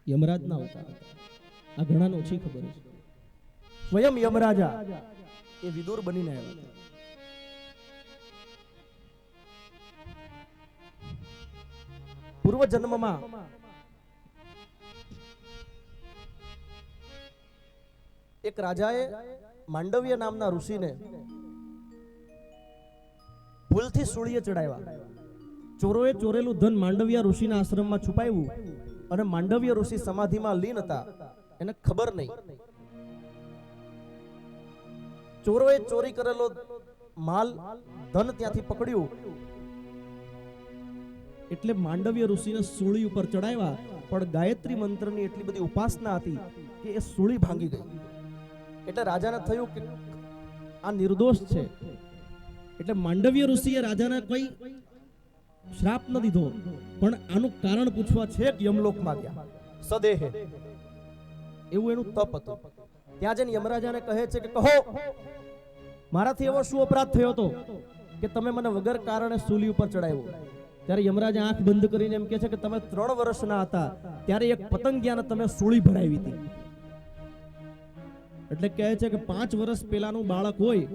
યમરાજના અવતાર હતા. આ ઘણાને ઓછી ખબર છે. સ્વયં યમરાજા એ વિદુર બનીને આવ્યા હતા. પૂર્વ જન્મમાં એક રાજાએ માંડવ્ય નામના ઋષિને ભૂલથી સૂળીએ ચડાવ્યા. ચોરોએ ચોરેલું ધન માંડવ્ય ઋષિના આશ્રમમાં છુપાવ્યું અને માંડવ્ય ઋષિ સમાધિમાં લીન હતા, એને ખબર નહીં. ચોરોએ ચોરી કરેલો માલ ધન ત્યાંથી પકડ્યું એટલે માંડવ્ય ઋષિને સૂળી ઉપર ચડાવ્યા, પણ ગાયત્રી મંત્રની એટલી બધી ઉપાસના હતી કે એ સૂળી ભાંગી ગઈ. એટલે રાજાને થયું કે આ નિર્દોષ છે. એટલે માંડવ્ય ઋષિએ રાજાને કોઈ શ્રાપ ન દીધો, પણ આનું કારણ પૂછવા છેક યમલોકમાં ગયા. સદેહે એવું એનું તપ હતું. ત્યાં જઈને યમરાજાને કહે છે કે કહો મારાથી એવો શું અપરાધ થયો હતો કે તમે મને વગર કારણે સૂલી ઉપર ચડાવ્યો? ત્યારે યમરાજ આંખ બંધ કરીને એમ કહે છે કે તમે 3 વર્ષના હતા ત્યારે એક પતંગિયાને તમે સૂળી ભરાવી હતી. એટલે કહે છે કે 5 વર્ષ પહેલાનું બાળક હોય,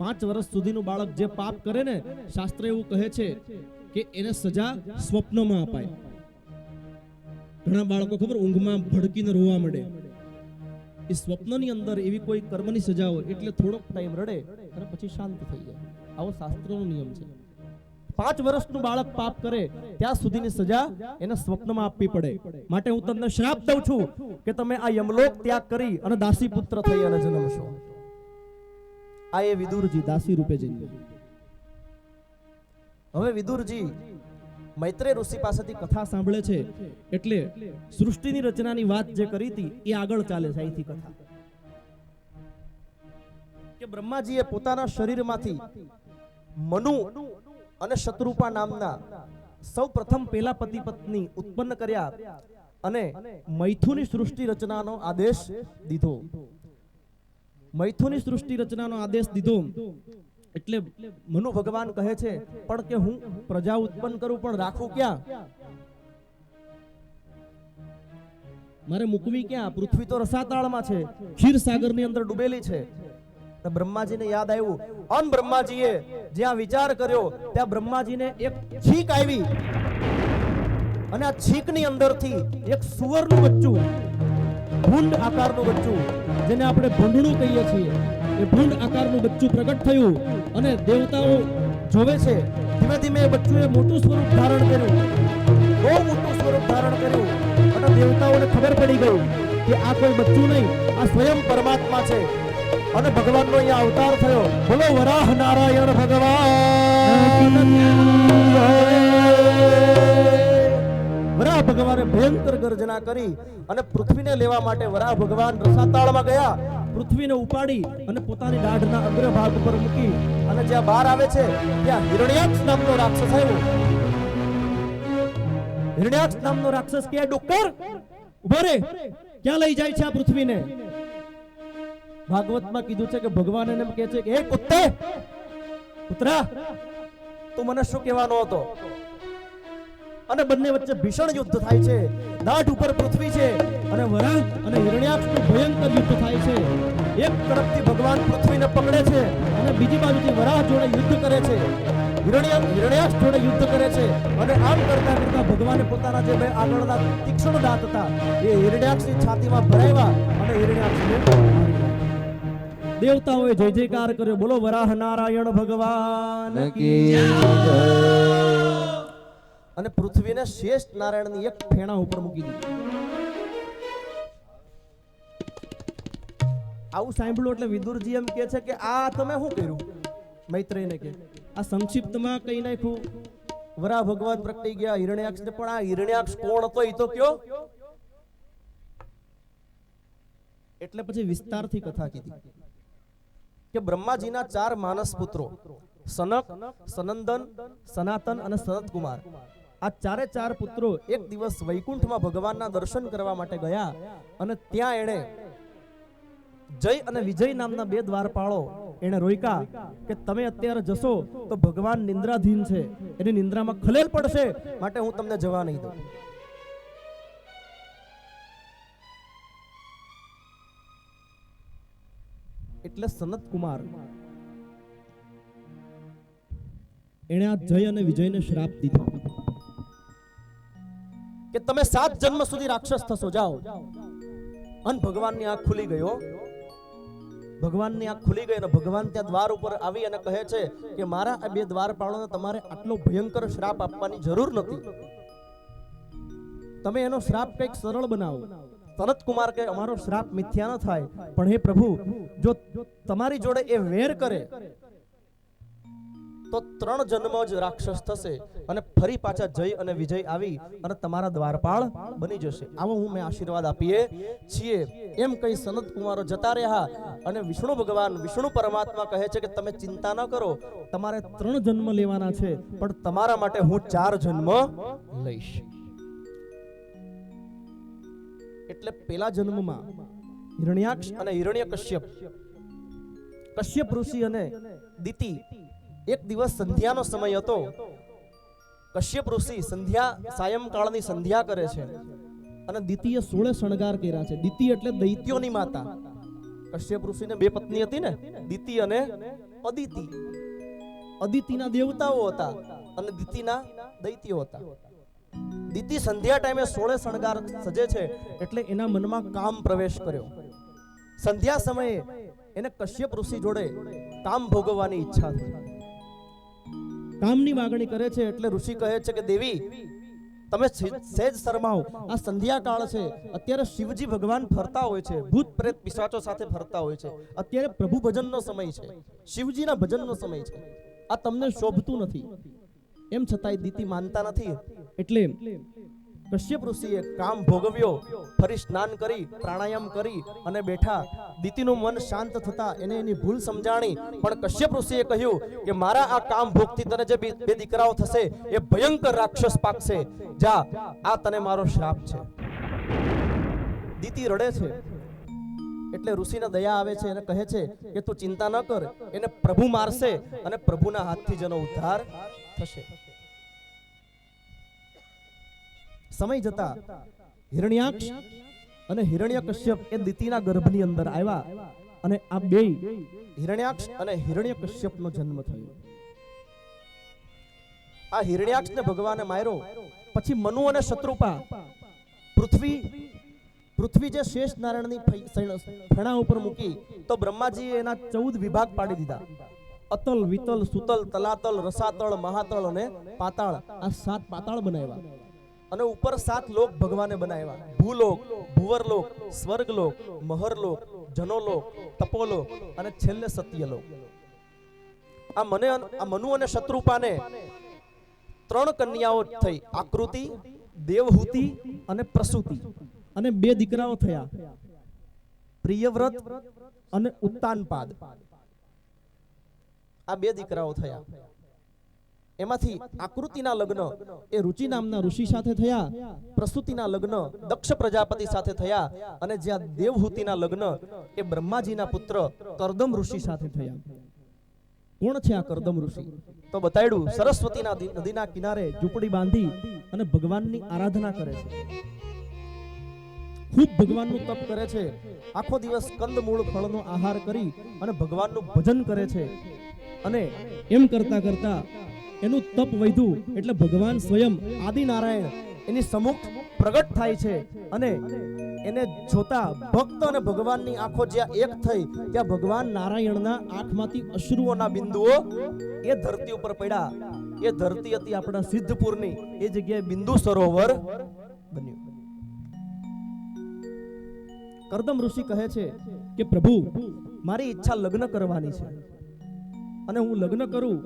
5 વર્ષ સુધીનું બાળક જે પાપ કરે ને, શાસ્ત્ર એવું કહે છે કે એને સજા સ્વપ્નમાં અપાય. ઘણા બાળકો ખબર ઊંઘમાં ભડકીને રોવા મળે, એ સ્વપ્નની અંદર એવી કોઈ કર્મની સજા હોય એટલે થોડોક ટાઈમ રડે અને પછી શાંત થઈ જાય. આવો શાસ્ત્રનો નિયમ છે. 5 વર્ષનું બાળક પાપ કરે ત્યાં સુધીની સજા એને સ્વપ્નમાં આપવી પડે. માટે હું તમને શ્રાપ દઉં છું કે તમે આ યમલોક ત્યાગ કરી અને દાસી પુત્ર થઈ અને જન્મશો. આ એ વિદુરજી દાસી રૂપે જન્મે. હવે વિદુરજી મૈત્રેય ઋષિ પાસેથી કથા સાંભળે છે એટલે સૃષ્ટિની રચનાની વાત જે કરી હતી એ આગળ ચાલે છે. અહીંથી કથા કે બ્રહ્માજીએ પોતાના શરીરમાંથી મનુ અને શત્રુપા નામના સૌ પ્રથમ પેલા પતિ પત્ની ઉત્પન્ન કર્યા અને મૈથુની સૃષ્ટિ રચનાનો આદેશ દીધો. મૈથુની સૃષ્ટિ રચનાનો આદેશ દીધો એટલે મનુ ભગવાન કહે છે પણ કે હું પ્રજા ઉત્પન્ન કરું પણ રાખું ક્યાં? મારે મૂકવી ક્યાં? પૃથ્વી તો રસાતાળમાં છે, ક્ષીર સાગરની અંદર ડૂબેલી છે. બ્રહ્માજીને યાદ આવ્યું. અન બ્રહ્માજીએ જ્યાં વિચાર કર્યો ત્યાં બ્રહ્માજીને એક છીક આવી અને આ છીકની અંદરથી એક સુવરનું બચ્ચું, ભૂંડ આકારનું બચ્ચું, જેને આપણે ભૂંડણું કહીએ છીએ, એ એ ભૂંડ આકારનું બચ્ચું પ્રગટ થયું અને દેવતાઓ જોવે છે. ધીમે ધીમે એ બચ્ચુએ મોટું સ્વરૂપ ધારણ કર્યું, બહુ મોટું સ્વરૂપ ધારણ કર્યું અને દેવતાઓને ખબર પડી ગઈ કે આ કોઈ બચ્ચું નહીં, આ સ્વયં પરમાત્મા છે. અને ભગવાનનો અહીંયા અવતાર થયો. બોલો વરાહ નારાયણ ભગવાન. વરાહ ભગવાને ભયંકર ગર્જના કરી અને પૃથ્વીને લેવા માટે વરાહ ભગવાન રસાતાળમાં ગયા. પૃથ્વીને ઉપાડી અને પોતાની દાઢના અગ્રભાગ ઉપર મૂકી અને જ્યાં બહાર આવે છે ત્યાં હિરણ્યાક્ષ નામનો રાક્ષસ આવ્યો. હિરણ્યાક્ષ નામનો રાક્ષસ કે ડુક્કર ઉભો રે, ક્યાં લઈ જાય છે આ પૃથ્વીને? ભાગવતમાં કીધું છે કે ભગવાન એને કહે છે કે હે કુત્તે, પુત્રા તું મને શું કહેવાનો હતો? અને બંને વચ્ચે ભીષણ યુદ્ધ થાય છે. દાઢ ઉપર પૃથ્વી છે અને વરાહ અને હિરણ્યાક્ષનું ભયંકર યુદ્ધ થાય છે. એક તરફથી ભગવાન પૃથ્વીને પકડે છે અને બીજી બાજુથી વરાહ જોડે યુદ્ધ કરે છે. હિરણ્યાક્ષ જોડે યુદ્ધ કરે છે અને આમ કરતા કરતા ભગવાને પોતાના જે બે આગળના તીક્ષ્ણ દાંત હતા એ હિરણ્યાક્ષની છાતીમાં ભરાવ્યા અને હિરણ્યાક્ષને મારી નાખ્યો. દેવતાઓએ જય જયકાર કર્યો. બોલો વરાહ નારાયણ ભગવાન કી જય. અને પૃથ્વીને શેષ નારાયણની એક ફેણા ઉપર મૂકી દીધી. આવું સાંભળ્યું એટલે વિદુરજી એમ કહે છે કે આ તમે શું કર્યું? મૈત્રેયને કે આ સંક્ષિપ્તમાં કહી નાખ્યું. વરાહ ભગવાન પ્રગટી ગયા હિરણ્યાક્ષને, પણ આ હિરણ્યાક્ષ કોણ હતો એ તો કયો. એટલે પછી વિસ્તારથી કથા કીધી કે બ્રહ્માજીના 4 માનસ પુત્રો સનક, સનંદન, સનાતન અને સનતકુમાર, આ 4 પુત્રો એક દિવસ વૈકુંઠમાં ભગવાનના દર્શન કરવા માટે ગયા અને ત્યાં એણે જય અને વિજય નામના 2 દ્વારપાળો એને રોક્યા કે તમે અત્યારે જશો તો ભગવાન નિંદ્રાધીન છે, એની નિંદ્રામાં ખલેલ પડશે, માટે હું તમને જવા નહીં દઉં. એટલે સનત કુમાર એણે આ જય અને વિજયને શ્રાપ દીધો કે તમે 7 જન્મ સુધી રાક્ષસ થશો, જાઓ. અને ભગવાનની આંખ ખુલી ગયો. ભગવાનની આંખ ખુલી ગઈ અને ભગવાન ત્યાં દ્વાર ઉપર આવી અને કહે છે કે મારા આ 2 દ્વારપાળોને તમારે આટલો ભયંકર શ્રાપ આપવાની જરૂર નથી, તમે એનો શ્રાપ કંઈક સરળ બનાવો. સનત કુમાર કે અમારો શ્રાપ મિથ્યા ન થાય, પણ હે પ્રભુ જો તમારી જોડે એ વેર કરે તો 3 જન્મ જ રાક્ષસ થશે અને ફરી પાછા જય અને વિજય આવી અને તમારા દ્વારપાળ બની જશે. આવો હું મેં આશીર્વાદ આપીએ છીએ. એમ કહી સનત કુમારો જતા રહ્યા અને વિષ્ણુ ભગવાન, વિષ્ણુ પરમાત્મા કહે છે કે તમે ચિંતા ન કરો, તમારે 3 જન્મ લેવાના છે, પણ તમારા માટે હું 4 જન્મ લઈશ. એટલે પેલા જન્મમાં હિરણ્યાક્ષ અને હિરણ્યકશ્યપ, કશ્યપ ઋષિ અને દિતિ, એક દિવસ સંધ્યાનો સમય હતો. કશ્યપ ઋષિ સાયંકાળની સંધ્યા કરે છે અને દિતિએ 16 શણગાર કર્યા છે. દિતિ એટલે દૈત્યોની માતા. કશ્યપ ઋષિને 2 પત્ની હતી ને, દિતિ અને અદિતિ. અદિતિના દેવતાઓ હતા અને દિતિના દૈત્યો હતા. દિતિ સંધ્યા ટાઈમે 16 શણગાર સજે છે એટલે એના મનમાં કામ પ્રવેશ કર્યો. સંધ્યા સમયે એને કશ્યપ ઋષિ જોડે કામ ભોગવવાની ઈચ્છા થઈ. કામની માગણી કરે છે એટલે ઋષિ કહે છે કે દેવી તમે સહેજ શરમાઓ, આ સંધ્યાકાળ છે, અત્યારે શિવજી ભગવાન ફરતા હોય છે, ભૂત પ્રેત પિશાચો સાથે ફરતા હોય છે, અત્યારે પ્રભુ ભજનનો સમય છે, શિવજીના ભજનનો સમય છે, આ તમને શોભતું નથી. એમ છતાંય દિતિ માનતા નથી. એટલે કશ્યપ ઋષિએ કામ ભોગવ્યો, ફરી સ્નાન કરી પ્રાણાયામ કરી અને બેઠા. દિતિનું મન શાંત થતા એને એની ભૂલ સમજાણી, પણ કશ્યપ ઋષિએ કહ્યું કે મારા આ કામ ભોગથી તને જે 2 દીકરાઓ થશે એ ભયંકર રાક્ષસ પાકશે, જા આ તને મારો શ્રાપ છે. દિતિ રડે છે એટલે ઋષિને દયા આવે છે અને કહે છે કે તું ચિંતા ન કર, એને પ્રભુ મારશે અને પ્રભુના હાથથી જેનો ઉદ્ધાર થશે. સમય જતા હિરણ્યાક્ષ અને હિરણ્યકશ્યપ એ દિતિના ગર્ભની અંદર આવ્યા અને આ 2 હિરણ્યાક્ષ અને હિરણ્યકશ્યપનો જન્મ થયો. આ હિરણ્યાક્ષને ભગવાને માર્યો. પછી મનુ અને શત્રુપા પૃથ્વી પૃથ્વી જે શેષ નારાયણની ફેણા ઉપર મૂકી તો બ્રહ્માજીએ એના 14 વિભાગ પાડી દીધા. અતલ, વિતલ, સુતલ, તલાતલ, રસાતળ, મહાતળ અને પાતાળ. આ 7 પાતાળ બનાવ્યા અને ઉપર 7 લોક ભગવાને બનાવ્યા. ભૂલોક, ભુવરલોક, સ્વર્ગલોક, મહરલોક, જનોલોક, તપોલોક અને છેલ્લે સત્યલોક. આ મનુ અને શત્રુપાને 3 કન્યાઓ થઈ, આકૃતિ, દેવહૂતિ અને પ્રસૂતિ. અને 2 દીકરાઓ થયા, પ્રિયવ્રત અને ઉત્તાનપાદ. આ 2 દીકરાઓ થયા. એમાંથી આકૃતિના લગ્ન એ રુચિ નામના ઋષિ સાથે થયા, પ્રસૂતિના લગ્ન દક્ષ પ્રજાપતિ સાથે થયા અને જ્યાં દેવહૂતિના લગ્ન એ બ્રહ્માજીના પુત્ર કરદમ ઋષિ સાથે થયા. કોણ છે આ કરદમ ઋષિ? તો બતાડ્યું, સરસ્વતીના નદીના કિનારે ઝૂંપડી બાંધી અને ભગવાનની આરાધના કરે છે, ખૂબ ભગવાનનું તપ કરે છે. આખો દિવસ કંદમૂળ ફળનો આહાર કરી અને ભગવાનનું ભજન કરે છે. અને એમ કરતા કરતા એનું તપ વધ્યું એટલે ભગવાન સ્વયં આદિનારાયણ એની સમુખ પ્રગટ થાય છે. અને એને જોતા ભક્ત અને ભગવાનની આંખો જ્યાં એક થઈ ત્યાં ભગવાન નારાયણના આંખમાંથી અશ્રુઓના બિંદુઓ એ ધરતી ઉપર પડ્યા. એ ધરતી હતી આપણા સિદ્ધપુરની. એ જગ્યાએ બિંદુ સરોવર બન્યું. કરદમ ઋષિ કહે છે કે પ્રભુ, મારી ઈચ્છા લગ્ન કરવાની છે અને હું લગ્ન કરું,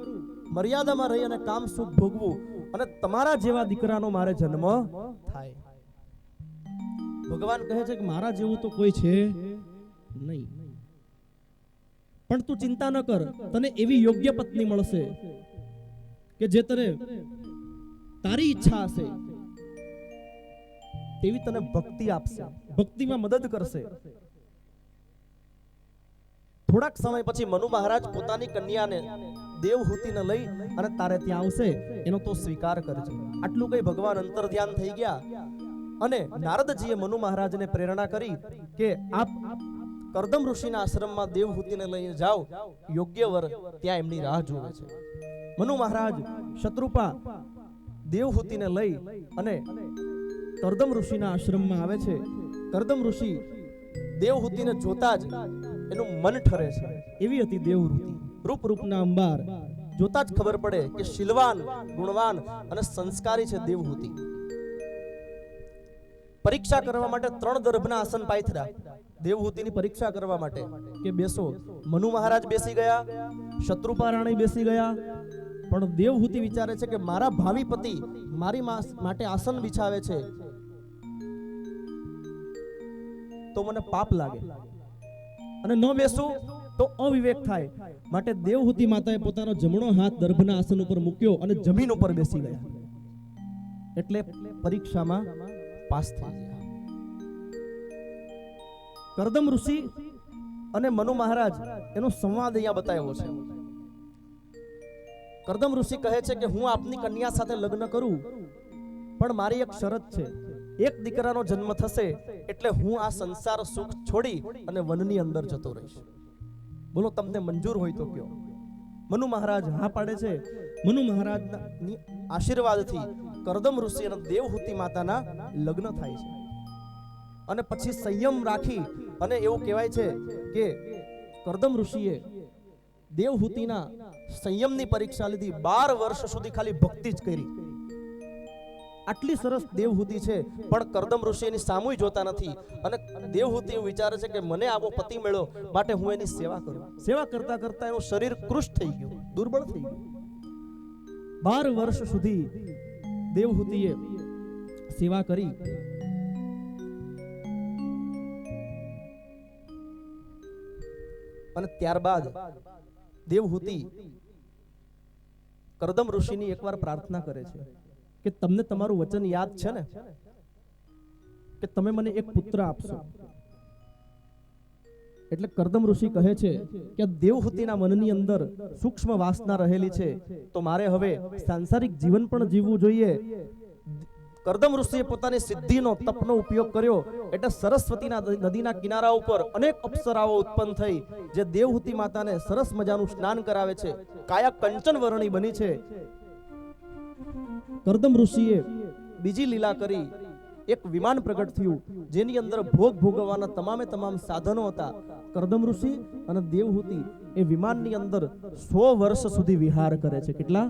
મર્યાદામાં રહી અને કામ સુખ ભોગવું અને તમારા જેવા દીકરાનો મારે જન્મ થાય. ભગવાન કહે છે કે મારા જેવું તો કોઈ છે નહીં, પણ તું ચિંતા ન કર, તને એવી યોગ્ય પત્ની મળશે કે જે તને તારી ઈચ્છા હશે તેવી તને ભક્તિ આપશે, ભક્તિમાં મદદ કરશે. થોડાક સમય પછી મનુ મહારાજ પોતાની કન્યાને દેવહૂતિને લઈ અને તારે ત્યાં આવશે, એનો તો સ્વીકાર કરજે. આટલું કઈ ભગવાન અંતર્ધ્યાન થઈ ગયા. અને નારદજીએ મનુ મહારાજને પ્રેરણા કરી કે આપ કરદમ ઋષિના આશ્રમમાં દેવહૂતિને લઈને જાઓ, યોગ્ય વર ત્યાં એમની રાહ જોવે છે. મનુ મહારાજ શત્રુપા દેવહૂતિને લઈ અને કરદમ ઋષિના આશ્રમમાં આવે છે. કરદમ ઋષિ દેવહૂતિને જોતા જ એનું મન ઠરે છે. એવી હતી દેવહૂતિ, રૂપ રૂપના અંબાર. જોતા જ ખબર પડે કે શીલવાન, ગુણવાન અને સંસ્કારી છે દેવહૂતિ. પરીક્ષા કરવા માટે 3 દર્ભના આસન પાથર્યા દેવહૂતિની પરીક્ષા કરવા માટે કે બેસો. મનુ મહારાજ બેસી ગયા, શત્રુપા રાણી બેસી ગયા. પણ દેવહૂતિ વિચારે છે કે મારા ભાવિ પતિ મારી માટે આસન બિછાવે છે તો મને પાપ લાગે અને ન બેસું તો અવિવેક થાય. માટે દેવહૂતિ માતાએ પોતાનો જમણો હાથ દર્ભના આસન ઉપર મૂક્યો અને જમીન ઉપર બેસી ગયા. એટલે પરીક્ષામાં પાસ થઈ ગયા. કરદમ ઋષિ અને મનુ મહારાજ એનો સંવાદ અહીંયા બતાવ્યો છે. કરદમ ઋષિ કહે છે કે હું આપની કન્યા સાથે લગ્ન કરું, પણ મારી એક શરત છે. એક દીકરાનો જન્મ થશે એટલે હું આ સંસાર સુખ છોડી અને વનની અંદર જતો રહીશ. બોલો, તમને મંજૂર હોય તો કયો. મનુ મહારાજ હા પાડે છે. મનુ મહારાજના આશીર્વાદથી કરદમ ઋષિ અને દેવહૂતિ માતાના લગ્ન થાય છે. અને પછી સંયમ રાખી અને એવું કહેવાય છે કે કરદમ ઋષિએ દેવહૂતિના સંયમની પરીક્ષા લીધી. 12 વર્ષ સુધી ખાલી ભક્તિ જ કરી. આટલી સરસ દેવહૂતિ છે પણ કરદમ ઋષિ એની સામુય જોતા નથી. અને દેવહૂતિ એવું વિચારે છે કે મને આવો પતિ મળ્યો માટે હું એની સેવા કરું. સેવા કરતા કરતા એનું શરીર કૃશ થઈ ગયું, દુર્બળ થઈ ગયું. 12 વર્ષ સુધી દેવહૂતિએ સેવા કરી. અને ત્યારબાદ દેવહૂતિ કરદમ ઋષિની એકવાર પ્રાર્થના કરે છે કે તમને તમારું વચન યાદ છે ને કે તમે મને એક પુત્ર આપશો. એટલે કરદમ ઋષિ કહે છે કે દેવહૂતિના મનની અંદર સૂક્ષ્મ વાસના રહેલી છે તો મારે હવે સાંસારિક જીવન પણ જીવવું જોઈએ. કરદમ ઋષિએ પોતાની સિદ્ધિનો તપનો ઉપયોગ કર્યો એટલે સરસ્વતીના નદીના કિનારા ઉપર અનેક અપ્સરાઓ ઉત્પન્ન થઈ જે દેવહૂતિ માતાને સરસ મજાનું સ્નાન કરાવે છે. કાયા કંચન વર્ણી બની છે. કરદમ ઋષિએ બીજી લીલા કરી એક વિમાન પ્રગટ થયું જેની અંદર ભોગ ભોગવવાના તમામ સાધનો હતા. કરદમ ઋષિ અને દેવહૂતિ એ વિમાનની અંદર 100 વર્ષ સુધી વિહાર કરે છે. કેટલા?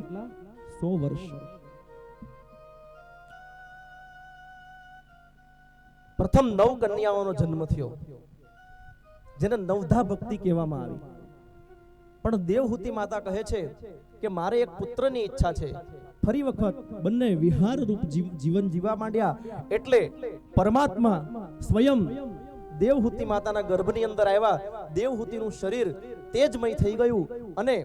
100 વર્ષ. પ્રથમ 9 કન્યાઓનો જન્મ થયો જેને નવધા ભક્તિ કહેવામાં આવી. પણ દેવહૂતિ માતા કહે છે કે મારે એક પુત્રની ઈચ્છા છે. ફરી વખત બંને વિહાર રૂપ જીવન જીવવા માંડ્યા. એટલે પરમાત્મા સ્વયં દેવહૂતિ માતાના ગર્ભની અંદર આવ્યા. દેવહૂતિનું શરીર તેજમય થઈ ગયું અને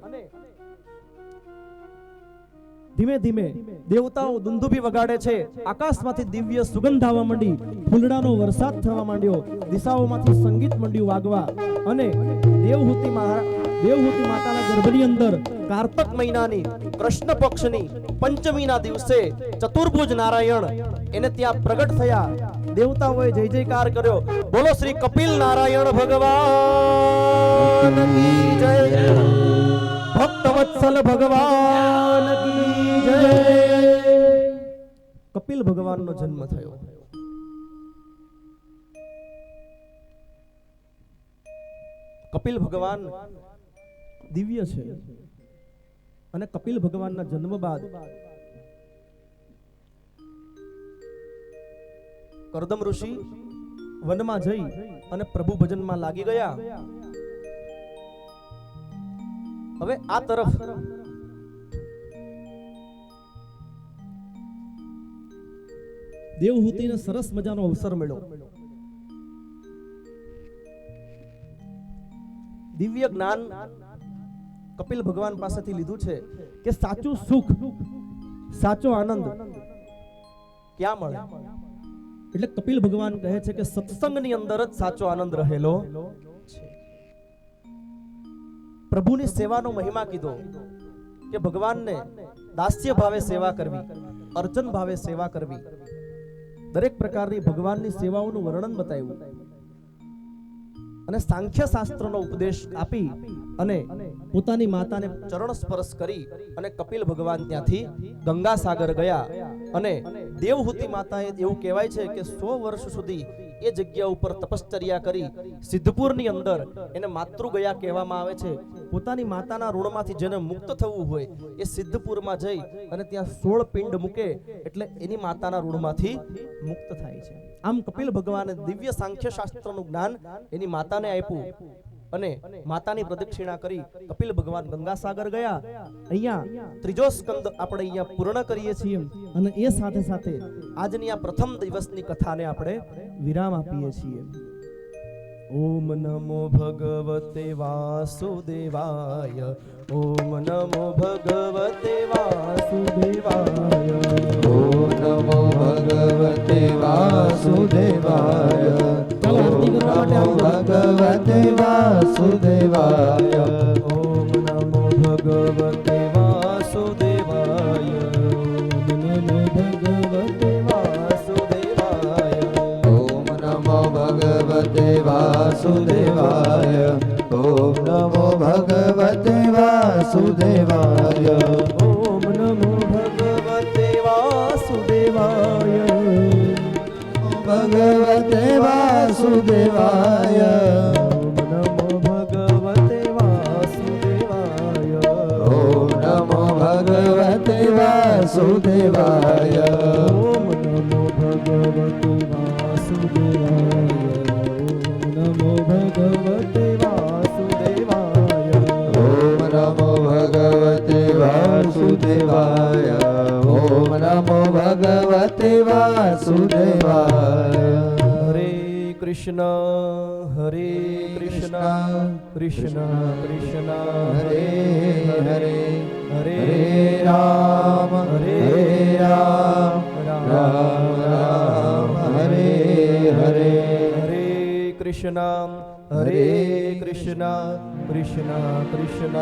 ધીમે ધીમે દેવતાઓ દુંદુભી વગાડે છે. આકાશમાંથી દિવ્ય સુગંધ આવવા માંડી, ફૂલડાનો વરસાદ થવા માંડ્યો, દિશાઓમાંથી સંગીત મંડ્યું વાગવા અને દેવહૂતિ માતાના ગર્ભની અંદર કાર્તક મહિનાની કૃષ્ણ પક્ષની પંચમીના દિવસે ચતુર્ભુજ નારાયણ એને ત્યાં પ્રગટ થયા. દેવતાઓએ જય જયકાર કર્યો. બોલો શ્રી કપિલ નારાયણ ભગવાન કી જય. ભક્તવત્સલ ભગવાન કી જય. કપિલ ભગવાનનો જન્મ થયો. કપિલ ભગવાન દિવ્ય છે અને કપિલ ભગવાનના જન્મ બાદ કરદમ ઋષિ વનમાં જઈ અને પ્રભુ ભજનમાં લાગી ગયા. હવે આ તરફ દેવહૂતિને સરસ મજાનો અવસર મળ્યો. દિવ્ય જ્ઞાન કપિલ ભગવાન પાસેથી લીધું છે કે સાચું સુખ, સાચો આનંદ ક્યાં મળે. એટલે કપિલ ભગવાન કહે છે કે સત્સંગની અંદર જ સાચો આનંદ રહેલો છે. પ્રભુની સેવાનો મહિમા કીધો કે ભગવાનને દાસ્ય ભાવે સેવા કરવી, અર્ચન ભાવે સેવા કરવી. દરેક પ્રકારની ભગવાનની સેવાઓનું વર્ણન બતાવ્યું અને સાંખ્ય શાસ્ત્રનો ઉપદેશ આપી અને પોતાની માતાને ચરણ સ્પર્શ કરી અને કપિલ ભગવાન ત્યાંથી ગંગા સાગર ગયા. અને દેવહૂતિ માતાએ એવું કહેવાય છે કે 100 વર્ષ સુધી એ જગ્યા ઉપર તપશ્ચર્યા કરી સિદ્ધપુરની અંદર એને માતૃગયા કહેવામાં આવે છે. પોતાની માતાના ઋણમાંથી જેને મુક્ત થવું હોય એ સિદ્ધપુરમાં જઈ અને ત્યાં 16 પિંડ મૂકે એટલે એની માતાના ઋણમાંથી મુક્ત થાય છે. આમ કપિલ ભગવાને દિવ્ય સાંખ્ય શાસ્ત્રનું જ્ઞાન એની માતાને આપ્યું અને માતાની પ્રદક્ષિણા કરી કપિલ ભગવાન ગંગાસાગર ગયા. અહીંયા ત્રીજો સ્કંદ આપણે અહીંયા પૂર્ણ કરીએ છીએ અને એ સાથે સાથે આજની આ પ્રથમ દિવસની કથાને આપણે વિરામ આપીએ છીએ. ઓમ નમો ભગવતે વાસુદેવાય. ઓમ નમો ભગવતે વાસુદેવાય. ઓમ નમો ભગવતે વાસુદેવાય. ઓમ નમો ભગવતે વાસુદેવાય. ઓમ નમો ભગવતે વાસુદેવાય. ઓમ નમો ભગવતે વાસુદેવાય. ઓમ નમો ભગવતે વાસુદેવાય. ઓમ નમો ભગવતે વાસુદેવાય. ભગવતે વાસુદેવાય. ઓમ નમો ભગવતે વાસુદેવાય. ઓમ નમો ભગવતે વાસુદેવાય. ઓમ નમો ભગવતે વાસુદેવાય. ઓમ નમો ભગવતે વાસુદેવાય. ઓમ નમો ભગવતે વાસુદેવાય. ઓમ નમો ભગવતે વાસુદેવાય. હરે કૃષ્ણ હરે કૃષ્ણ કૃષ્ણ કૃષ્ણ હરે હરે હરે હરે રામ હરે રામ રામ રામ હરે હરે. હરે કૃષ્ણ હરે કૃષ્ણ કૃષ્ણ કૃષ્ણ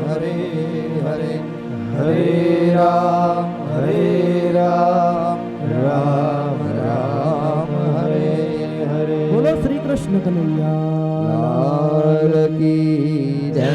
હરે હરે હરે રામ રામ રામ હરે હરે. બોલો શ્રી કૃષ્ણ કનૈયા લાલ કી જય.